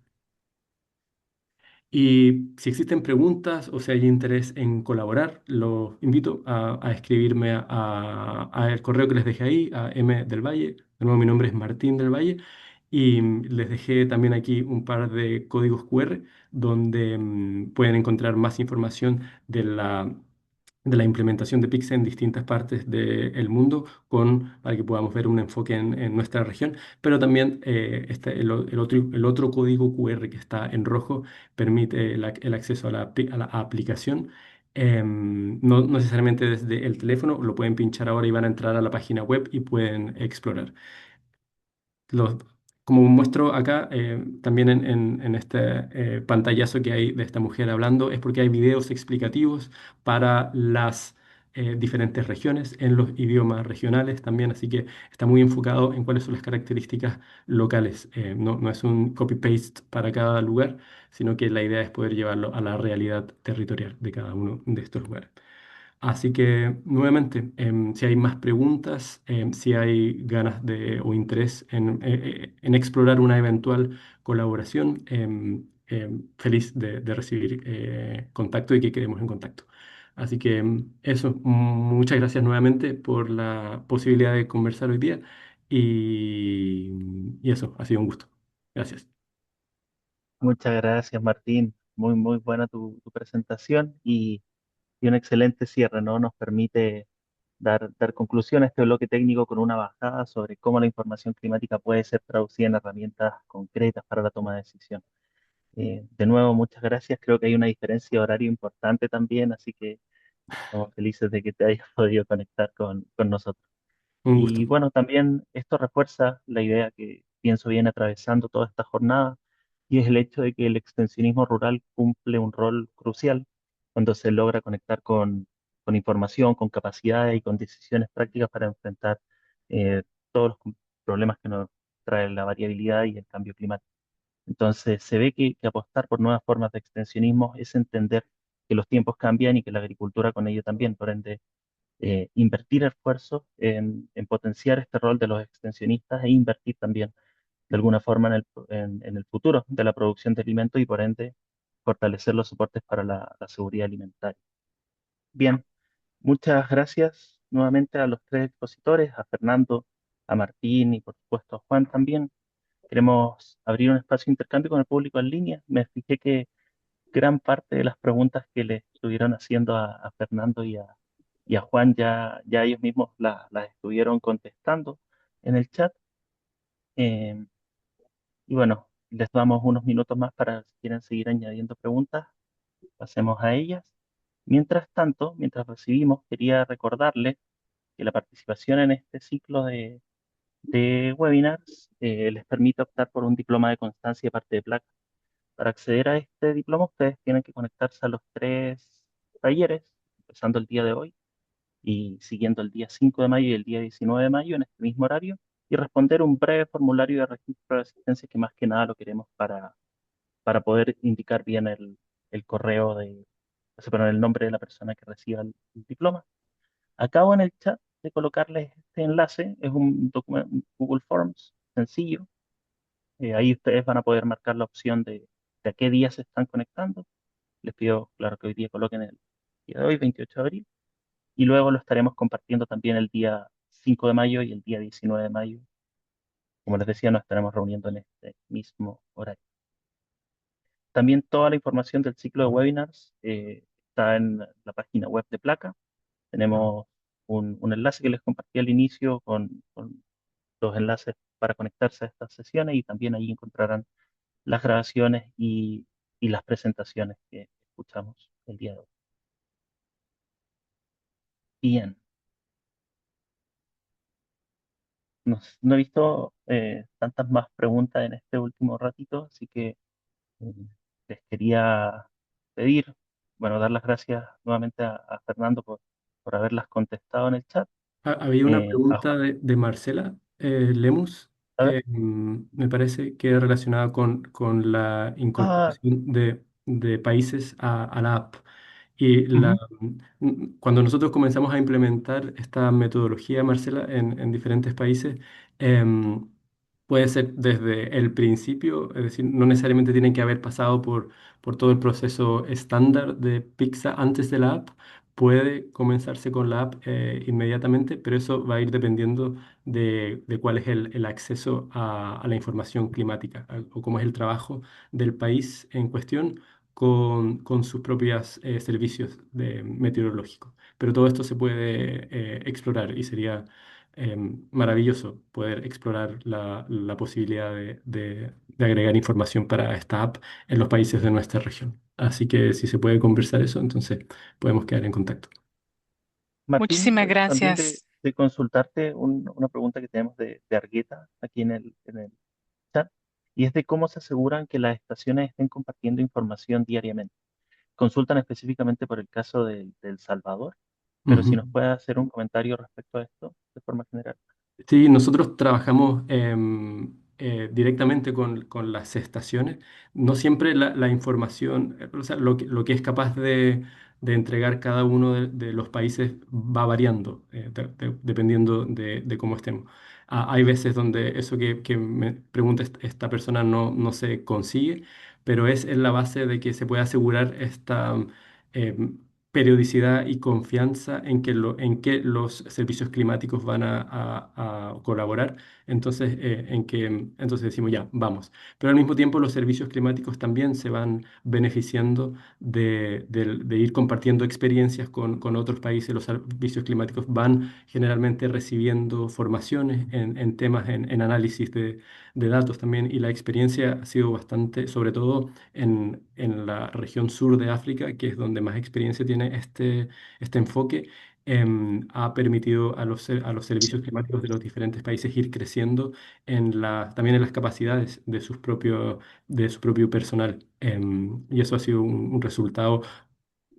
Y si existen preguntas o si hay interés en colaborar, los invito a escribirme al correo que les dejé ahí, a M del Valle. De nuevo, mi nombre es Martín del Valle. Y les dejé también aquí un par de códigos QR donde pueden encontrar más información de la implementación de Pix en distintas partes del mundo para que podamos ver un enfoque en nuestra región, pero también el otro código QR que está en rojo permite el acceso a la aplicación. No necesariamente desde el teléfono, lo pueden pinchar ahora y van a entrar a la página web y pueden explorar. Los- Como muestro acá, también en este pantallazo que hay de esta mujer hablando, es porque hay videos explicativos para diferentes regiones, en los idiomas regionales también, así que está muy enfocado en cuáles son las características locales. No es un copy-paste para cada lugar, sino que la idea es poder llevarlo a la realidad territorial de cada uno de estos lugares. Así que, nuevamente, si hay más preguntas, si hay ganas o interés en explorar una eventual colaboración, feliz de recibir contacto y que quedemos en contacto. Así que eso, muchas gracias nuevamente por la posibilidad de conversar hoy día y eso, ha sido un gusto. Gracias. Muchas gracias, Martín. Muy, muy buena tu presentación y un excelente cierre, ¿no? Nos permite dar conclusión a este bloque técnico con una bajada sobre cómo la información climática puede ser traducida en herramientas concretas para la toma de decisión. De nuevo, muchas gracias. Creo que hay una diferencia de horario importante también, así que estamos felices de que te hayas podido conectar con nosotros. Un gusto. Y bueno, también esto refuerza la idea que pienso viene atravesando toda esta jornada, y es el hecho de que el extensionismo rural cumple un rol crucial cuando se logra conectar con información, con capacidades y con decisiones prácticas para enfrentar todos los problemas que nos trae la variabilidad y el cambio climático. Entonces, se ve que apostar por nuevas formas de extensionismo es entender que los tiempos cambian y que la agricultura con ello también. Por ende, invertir esfuerzos en potenciar este rol de los extensionistas e invertir también de alguna forma en el futuro de la producción de alimentos y por ende fortalecer los soportes para la seguridad alimentaria. Bien, muchas gracias nuevamente a los tres expositores, a Fernando, a Martín y por supuesto a Juan también. Queremos abrir un espacio de intercambio con el público en línea. Me fijé que gran parte de las preguntas que le estuvieron haciendo a Fernando y a Juan ya ellos mismos las estuvieron contestando en el chat. Eh, y bueno, les damos unos minutos más para si quieren seguir añadiendo preguntas, pasemos a ellas. Mientras tanto, mientras recibimos, quería recordarles que la participación en este ciclo de webinars les permite optar por un diploma de constancia de parte de Placa. Para acceder a este diploma, ustedes tienen que conectarse a los tres talleres, empezando el día de hoy y siguiendo el día 5 de mayo y el día 19 de mayo en este mismo horario, y responder un breve formulario de registro de asistencia que más que nada lo queremos para poder indicar bien el correo o sea, perdón, el nombre de la persona que reciba el diploma. Acabo en el chat de colocarles este enlace, es un documento, un Google Forms sencillo. Ahí ustedes van a poder marcar la opción de a qué día se están conectando. Les pido, claro, que hoy día coloquen el día de hoy, 28 de abril, y luego lo estaremos compartiendo también el día 5 de mayo y el día 19 de mayo. Como les decía, nos estaremos reuniendo en este mismo horario. También toda la información del ciclo de webinars está en la página web de Placa. Tenemos un enlace que les compartí al inicio con los enlaces para conectarse a estas sesiones, y también ahí encontrarán las grabaciones y las presentaciones que escuchamos el día de hoy. Bien, no he visto tantas más preguntas en este último ratito, así que eh, les quería pedir, bueno, dar las gracias nuevamente a Fernando por haberlas contestado en el chat. Había una A pregunta Juan, de Marcela Lemus, a ver. me parece que es relacionada con la Ah, incorporación de países a la app. Y ujú. cuando nosotros comenzamos a implementar esta metodología, Marcela, en diferentes países, em, puede ser desde el principio, es decir, no necesariamente tienen que haber pasado por todo el proceso estándar de Pixar antes de la app. Puede comenzarse con la app inmediatamente, pero eso va a ir dependiendo de cuál es el acceso a la información climática o cómo es el trabajo del país en cuestión con sus propios servicios meteorológicos. Pero todo esto se puede explorar y sería maravilloso poder explorar la posibilidad de agregar información para esta app en los países de nuestra región. Así que si se puede conversar eso, entonces podemos quedar en contacto. Martín, Muchísimas también gracias. de consultarte una pregunta que tenemos de Argueta aquí en el chat, y es de cómo se aseguran que las estaciones estén compartiendo información diariamente. Consultan específicamente por el caso de El Salvador. pero si Ujú. nos puede hacer un comentario respecto a esto de forma general. Sí, nosotros trabajamos directamente con las estaciones. No siempre la información, o sea, lo que es capaz de entregar cada uno de los países va variando, dependiendo de cómo estemos. Hay veces donde eso que me pregunta esta persona no se consigue, pero es en la base de que se puede asegurar esta em, periodicidad y confianza en que los servicios climáticos van a colaborar. Entonces, entonces decimos, ya, vamos. Pero al mismo tiempo los servicios climáticos también se van beneficiando de ir compartiendo experiencias con otros países. Los servicios climáticos van generalmente recibiendo formaciones en temas, en análisis de datos también, y la experiencia ha sido bastante, sobre todo en la región sur de África, que es donde más experiencia tiene este enfoque. Ha permitido a los servicios climáticos de los diferentes países ir creciendo también en las capacidades de su propio personal. Y eso ha sido un resultado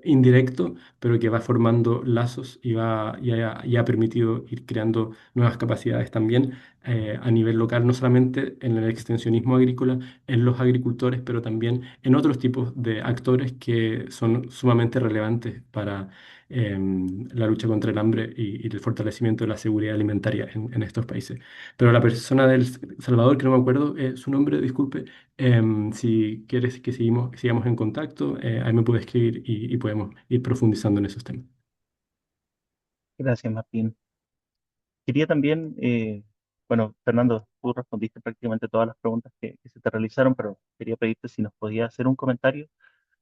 indirecto, pero que va formando lazos y ha permitido ir creando nuevas capacidades también a nivel local, no solamente en el extensionismo agrícola, en los agricultores, pero también en otros tipos de actores que son sumamente relevantes para la lucha contra el hambre y el fortalecimiento de la seguridad alimentaria en estos países. Pero la persona del Salvador, que no me acuerdo su nombre, disculpe, si quieres que sigamos en contacto, ahí me puedes escribir y podemos ir profundizando en esos temas. Gracias, Martín. Quería también, bueno, Fernando, tú respondiste prácticamente todas las preguntas que se te realizaron, pero quería pedirte si nos podías hacer un comentario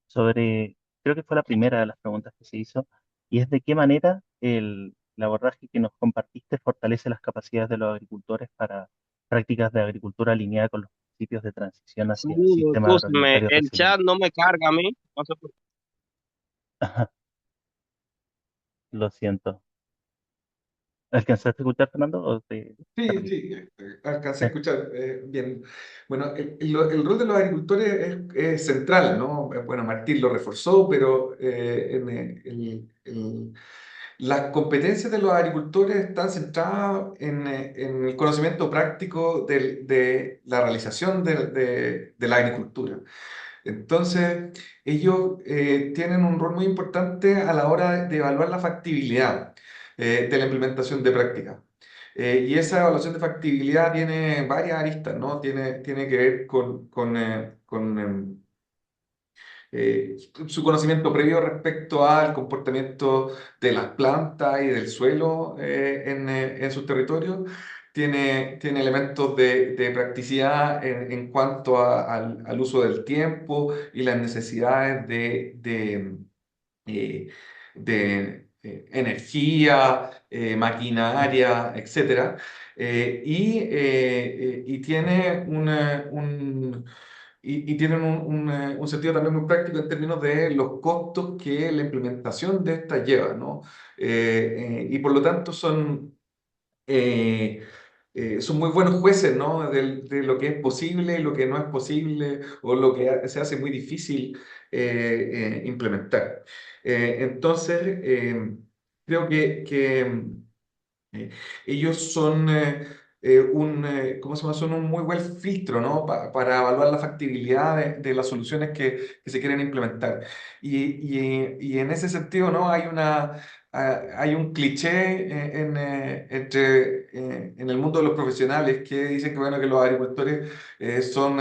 sobre, creo que fue la primera de las preguntas que se hizo, y es de qué manera el abordaje que nos compartiste fortalece las capacidades de los agricultores para prácticas de agricultura alineada con los principios de transición hacia Saludos, sistemas escúchame, agroalimentarios el chat resilientes. no me carga a mí. No sé por Lo siento. ¿Alcanzaste a escuchar, Fernando, o te Sí, repito? sí, alcancé a Sí. escuchar bien. Bueno, el rol de los agricultores es central, ¿no? Bueno, Martín lo reforzó, pero las competencias de los agricultores están centradas en el conocimiento práctico de la realización de la agricultura. Entonces, ellos tienen un rol muy importante a la hora de evaluar la factibilidad de la implementación de prácticas. Y esa evaluación de factibilidad tiene varias aristas, ¿no? Tiene que ver con eh, su conocimiento previo respecto al comportamiento de las plantas y del suelo en sus territorios. Tiene elementos de practicidad en cuanto al uso del tiempo y las necesidades eh, energía, maquinaria, etcétera. Y tiene y tienen un sentido también muy práctico en términos de los costos que la implementación de esta lleva, ¿no? Y por lo tanto eh, son muy buenos jueces, ¿no? De lo que es posible y lo que no es posible o lo que se hace muy difícil implementar. Entonces, creo que ellos son ¿cómo se llama? Son un muy buen filtro, ¿no? Para evaluar la factibilidad de las soluciones que se quieren implementar. Y en ese sentido, ¿no? Hay un cliché en el mundo de los profesionales que dicen que, bueno, que los agricultores son,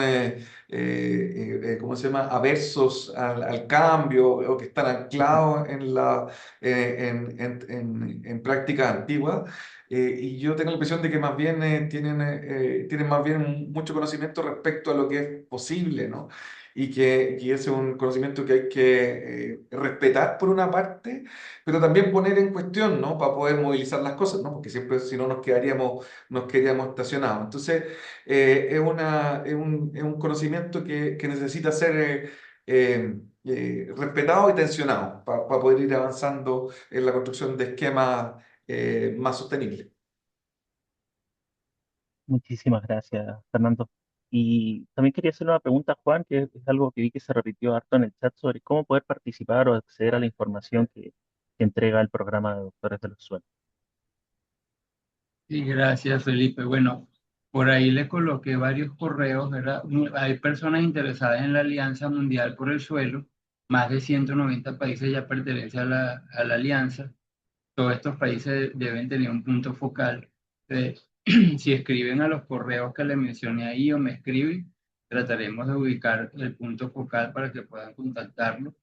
¿cómo se llama?, aversos al cambio o que están anclados en prácticas antiguas. Y yo tengo la impresión de que más bien tienen más bien mucho conocimiento respecto a lo que es posible, ¿no? Y ese es un conocimiento que hay que respetar por una parte, pero también poner en cuestión, ¿no? Para poder movilizar las cosas, ¿no? Porque siempre si no nos quedaríamos estacionados. Entonces, es un conocimiento que necesita ser respetado y tensionado para poder ir avanzando en la construcción de esquemas más sostenible. Muchísimas gracias, Fernando. Y también quería hacerle una pregunta a Juan, que es algo que vi que se repitió harto en el chat sobre cómo poder participar o acceder a la información que que entrega el programa de doctores de los suelos. Sí, gracias, Felipe. Bueno, por ahí le coloqué varios correos, ¿verdad? Hay personas interesadas en la Alianza Mundial por el Suelo. Más de 190 países ya pertenecen a la alianza. Todos estos países deben tener un punto focal. Eh, si escriben a los correos que les mencioné ahí o me escriben, trataremos de ubicar el punto focal para que puedan contactarlo.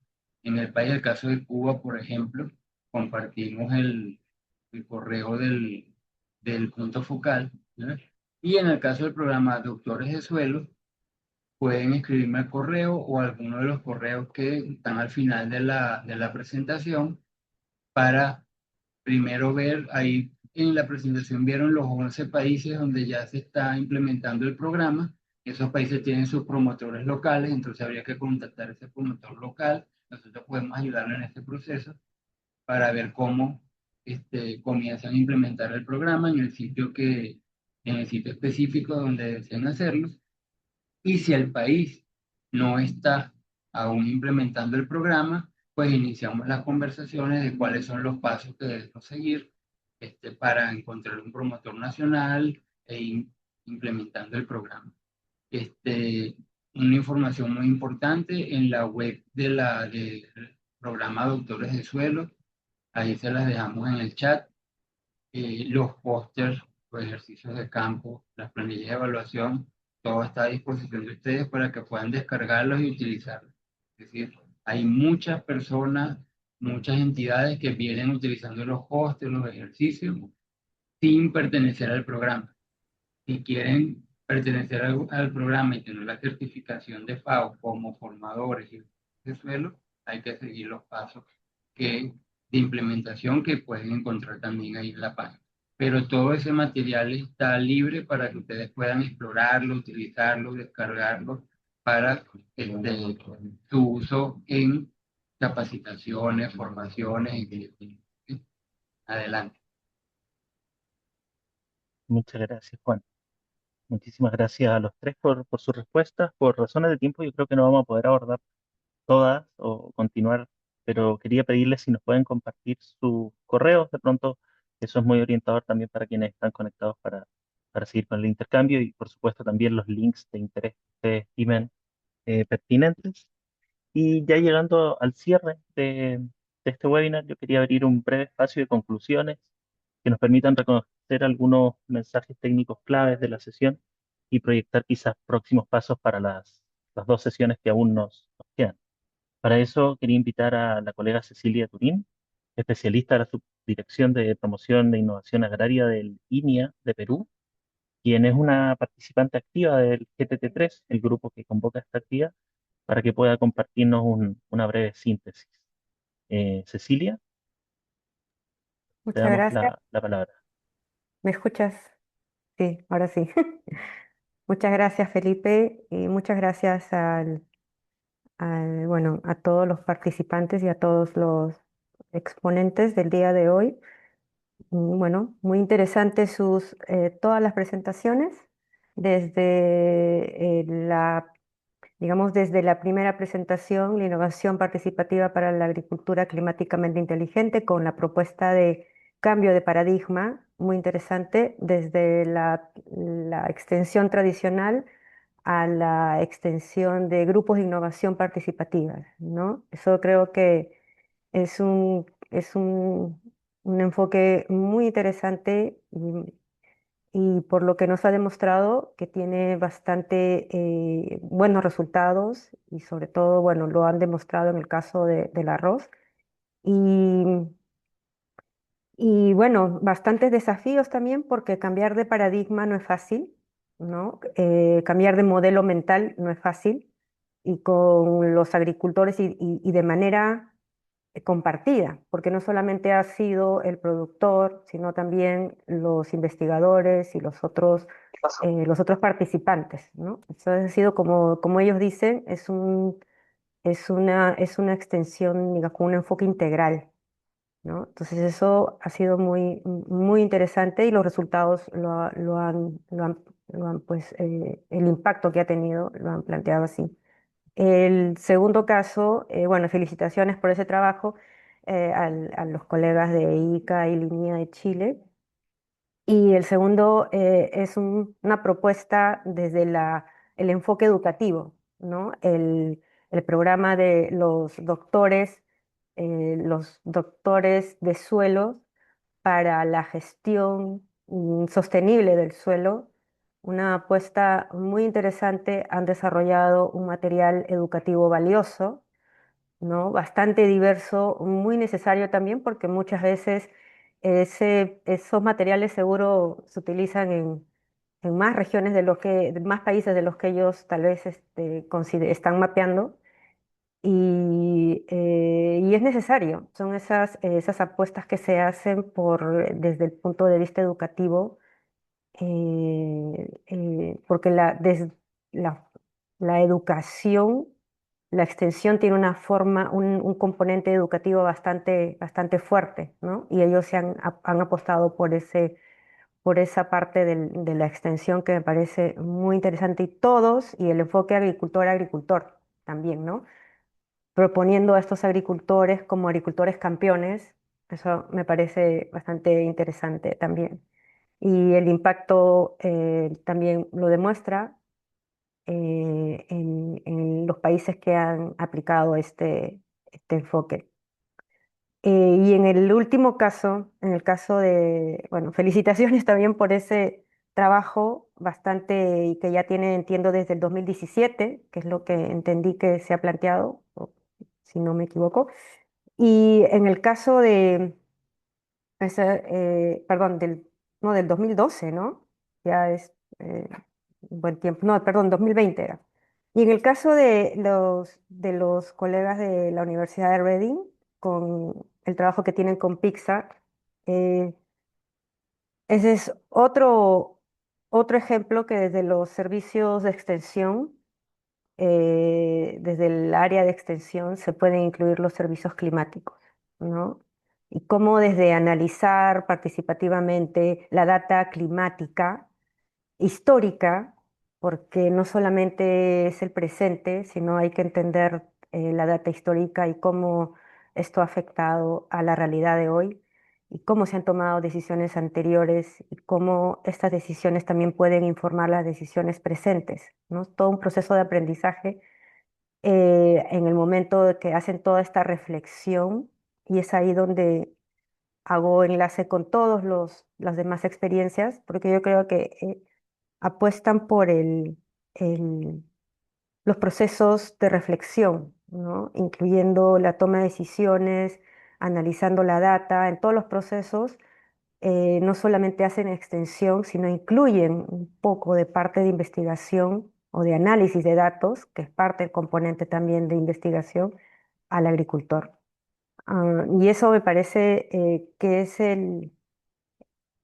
En el país, el caso de Cuba, por ejemplo, compartimos el correo del punto focal, ¿verdad? Y en el caso del programa Doctores de Suelo, pueden escribirme al correo o alguno de los correos que están al final de la presentación para primero ver, ahí en la presentación vieron los 11 países donde ya se está implementando el programa. Esos países tienen sus promotores locales, entonces habría que contactar a ese promotor local. Nosotros podemos ayudarlo en este proceso para ver cómo comienzan a implementar el programa en el sitio específico donde deseen hacerlo. Y si el país no está aún implementando el programa, pues iniciamos las conversaciones de cuáles son los pasos que debemos seguir para encontrar un promotor nacional implementando el programa. Una información muy importante en la web del programa Doctores de Suelo, ahí se las dejamos en el chat. Los pósters, los ejercicios de campo, las planillas de evaluación, todo está a disposición de ustedes para que puedan descargarlos y utilizarlos. Es decir, hay muchas personas, muchas entidades que vienen utilizando los pósters, los ejercicios, sin pertenecer al programa. Si quieren pertenecer al programa y tener la certificación de FAO como formadores y de suelo, hay que seguir los pasos de implementación que pueden encontrar también ahí en la página. Pero todo ese material está libre para que ustedes puedan explorarlo, utilizarlo, descargarlo para su uso en capacitaciones, formaciones, etc. Adelante. Muchas gracias, Juan. Muchísimas gracias a los tres por sus respuestas. Por razones de tiempo, yo creo que no vamos a poder abordar todas o continuar, pero quería pedirles si nos pueden compartir sus correos. De pronto, eso es muy orientador también para quienes están conectados para seguir con el intercambio y, por supuesto, también los links de interés que ustedes estimen pertinentes. Y ya llegando al cierre de este webinar, yo quería abrir un breve espacio de conclusiones que nos permitan reconocer algunos mensajes técnicos claves de la sesión y proyectar quizás próximos pasos para las dos sesiones que aún nos quedan. Para eso quería invitar a la colega Cecilia Turín, especialista de la Subdirección de Promoción de Innovación Agraria del INIA de Perú, quien es una participante activa del GTT3, el grupo que convoca esta actividad, para que pueda compartirnos una breve síntesis. Cecilia, te Muchas damos gracias. la palabra. ¿Me escuchas? Sí, ahora sí. Muchas gracias, Felipe, y muchas gracias bueno, a todos los participantes y a todos los exponentes del día de hoy. Bueno, muy interesantes todas las presentaciones, desde digamos, desde la primera presentación, la innovación participativa para la agricultura climáticamente inteligente, con la propuesta de cambio de paradigma, muy interesante, desde la extensión tradicional a la extensión de grupos de innovación participativa, ¿no? Eso creo que es un enfoque muy interesante y por lo que nos ha demostrado que tiene bastante buenos resultados y sobre todo, bueno, lo han demostrado en el caso del arroz. Y, y bueno, bastantes desafíos también porque cambiar de paradigma no es fácil, ¿no? Cambiar de modelo mental no es fácil y con los agricultores y de manera compartida, porque no solamente ha sido el productor, sino también los investigadores y los otros participantes, ¿no? Eso ha sido como ellos dicen, es una extensión, digamos, con un enfoque integral, ¿no? Entonces eso ha sido muy interesante y los resultados pues, el impacto que ha tenido lo han planteado así. El segundo caso, bueno, felicitaciones por ese trabajo. a los colegas de ICA y Línea de Chile. Y el segundo es una propuesta desde el enfoque educativo, ¿no? El programa de los doctores de suelo para la gestión sostenible del suelo, una apuesta muy interesante. Han desarrollado un material educativo valioso, ¿no? Bastante diverso, muy necesario también porque muchas veces esos materiales seguro se utilizan en más regiones de más países de los que ellos tal vez están mapeando y es necesario. Son esas apuestas que se hacen desde el punto de vista educativo, porque la, la educación, la extensión tiene una forma, un componente educativo bastante fuerte, ¿no? Y ellos han apostado por esa parte de la extensión que me parece muy interesante y el enfoque agricultor-agricultor también, ¿no? Proponiendo a estos agricultores como agricultores campeones, eso me parece bastante interesante también. Y el impacto también lo demuestra en los países que han aplicado este enfoque. Y en el último caso, en el caso bueno, felicitaciones también por ese trabajo bastante y que ya tiene, entiendo, desde el 2017, que es lo que entendí que se ha planteado, o si no me equivoco. Y en el caso perdón, no, del 2012, ¿no? Ya es un buen tiempo. No, perdón, 2020 era. Y en el caso de los colegas de la Universidad de Reading, con el trabajo que tienen con Pixar, eh, ese es otro ejemplo que desde los servicios de extensión, desde el área de extensión, se pueden incluir los servicios climáticos, ¿no? Y cómo desde analizar participativamente la data climática histórica, porque no solamente es el presente, sino hay que entender la data histórica y cómo esto ha afectado a la realidad de hoy y cómo se han tomado decisiones anteriores y cómo estas decisiones también pueden informar las decisiones presentes, ¿no? Todo un proceso de aprendizaje en el momento de que hacen toda esta reflexión y es ahí donde hago enlace con todas las demás experiencias, porque yo creo que apuestan por los procesos de reflexión, ¿no? Incluyendo la toma de decisiones, analizando la data, en todos los procesos, no solamente hacen extensión, sino incluyen un poco de parte de investigación o de análisis de datos, que es parte del componente también de investigación, al agricultor. Y eso me parece que es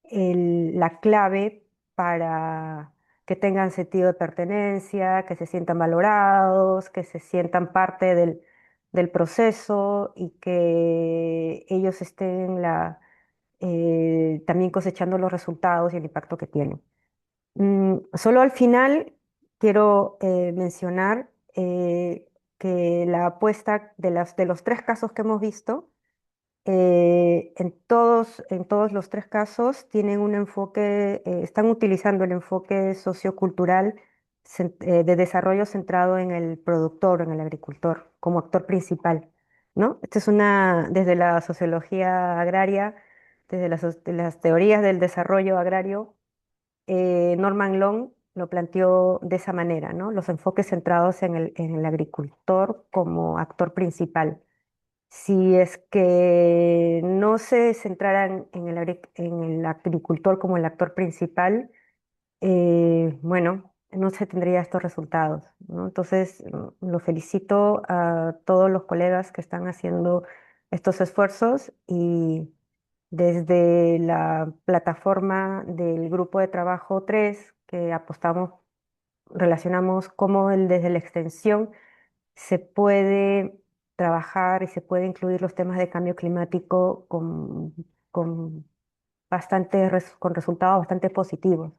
la clave para que tengan sentido de pertenencia, que se sientan valorados, que se sientan parte del proceso y que ellos estén también cosechando los resultados y el impacto que tienen. Solo al final quiero mencionar que la apuesta de los tres casos que hemos visto, en todos los tres casos tienen un enfoque, están utilizando el enfoque sociocultural de desarrollo centrado en el productor, en el agricultor, como actor principal, ¿no? Esta es desde la sociología agraria, desde de las teorías del desarrollo agrario, Norman Long lo planteó de esa manera, ¿no? Los enfoques centrados en el agricultor como actor principal. Si es que no se centraran en el agricultor como el actor principal, bueno, no se tendría estos resultados, ¿no? Entonces, lo felicito a todos los colegas que están haciendo estos esfuerzos y desde la plataforma del grupo de trabajo 3 que relacionamos cómo desde la extensión se puede trabajar y se puede incluir los temas de cambio climático con con resultados bastante positivos,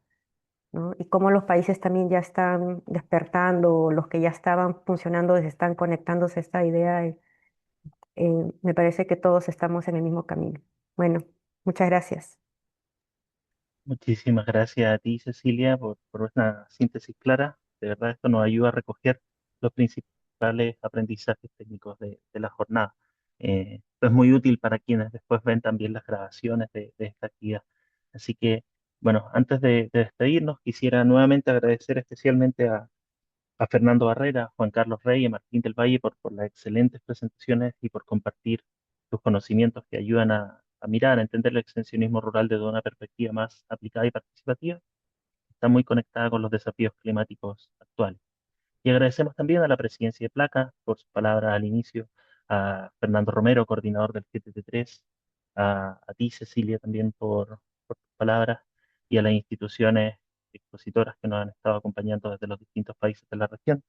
¿no? Y cómo los países también ya están despertando, o los que ya estaban funcionando, se están conectándose a esta idea. me parece que todos estamos en el mismo camino. Bueno, muchas gracias. Muchísimas gracias a ti, Cecilia, por una síntesis clara. De verdad, esto nos ayuda a recoger los principales aprendizajes técnicos de la jornada. Esto es muy útil para quienes después ven también las grabaciones de esta actividad. Así que, bueno, antes de despedirnos, quisiera nuevamente agradecer especialmente a Fernando Barrera, Juan Carlos Rey y a Martín del Valle por las excelentes presentaciones y por compartir sus conocimientos que ayudan a mirar, a entender el extensionismo rural desde una perspectiva más aplicada y participativa. Está muy conectada con los desafíos climáticos actuales. Y agradecemos también a la presidencia de Placa por sus palabras al inicio, a Fernando Romero, coordinador del GTT3, a ti, Cecilia, también por tus palabras, y a las instituciones expositoras que nos han estado acompañando desde los distintos países de la región.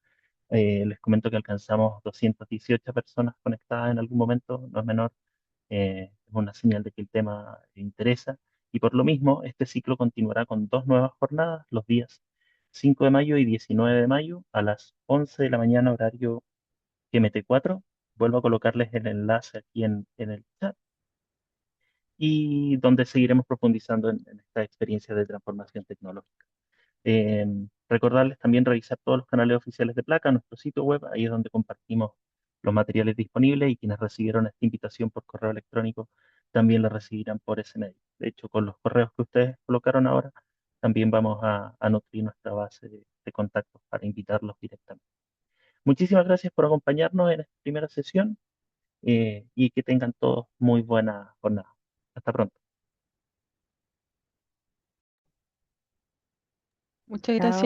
Les comento que alcanzamos 218 personas conectadas en algún momento, no es menor, es una señal de que el tema interesa. Y por lo mismo, este ciclo continuará con dos nuevas jornadas, los días 5 de mayo y 19 de mayo a las 11 de la mañana, horario GMT4. Vuelvo a colocarles el enlace aquí en el chat y donde seguiremos profundizando en esta experiencia de transformación tecnológica. Recordarles también revisar todos los canales oficiales de Placa, nuestro sitio web, ahí es donde compartimos los materiales disponibles y quienes recibieron esta invitación por correo electrónico también la recibirán por ese medio. De hecho, con los correos que ustedes colocaron ahora, también vamos a nutrir nuestra base de contactos para invitarlos directamente. Muchísimas gracias por acompañarnos en esta primera sesión y que tengan todos muy buena jornada. Hasta pronto. Muchas Chao. gracias.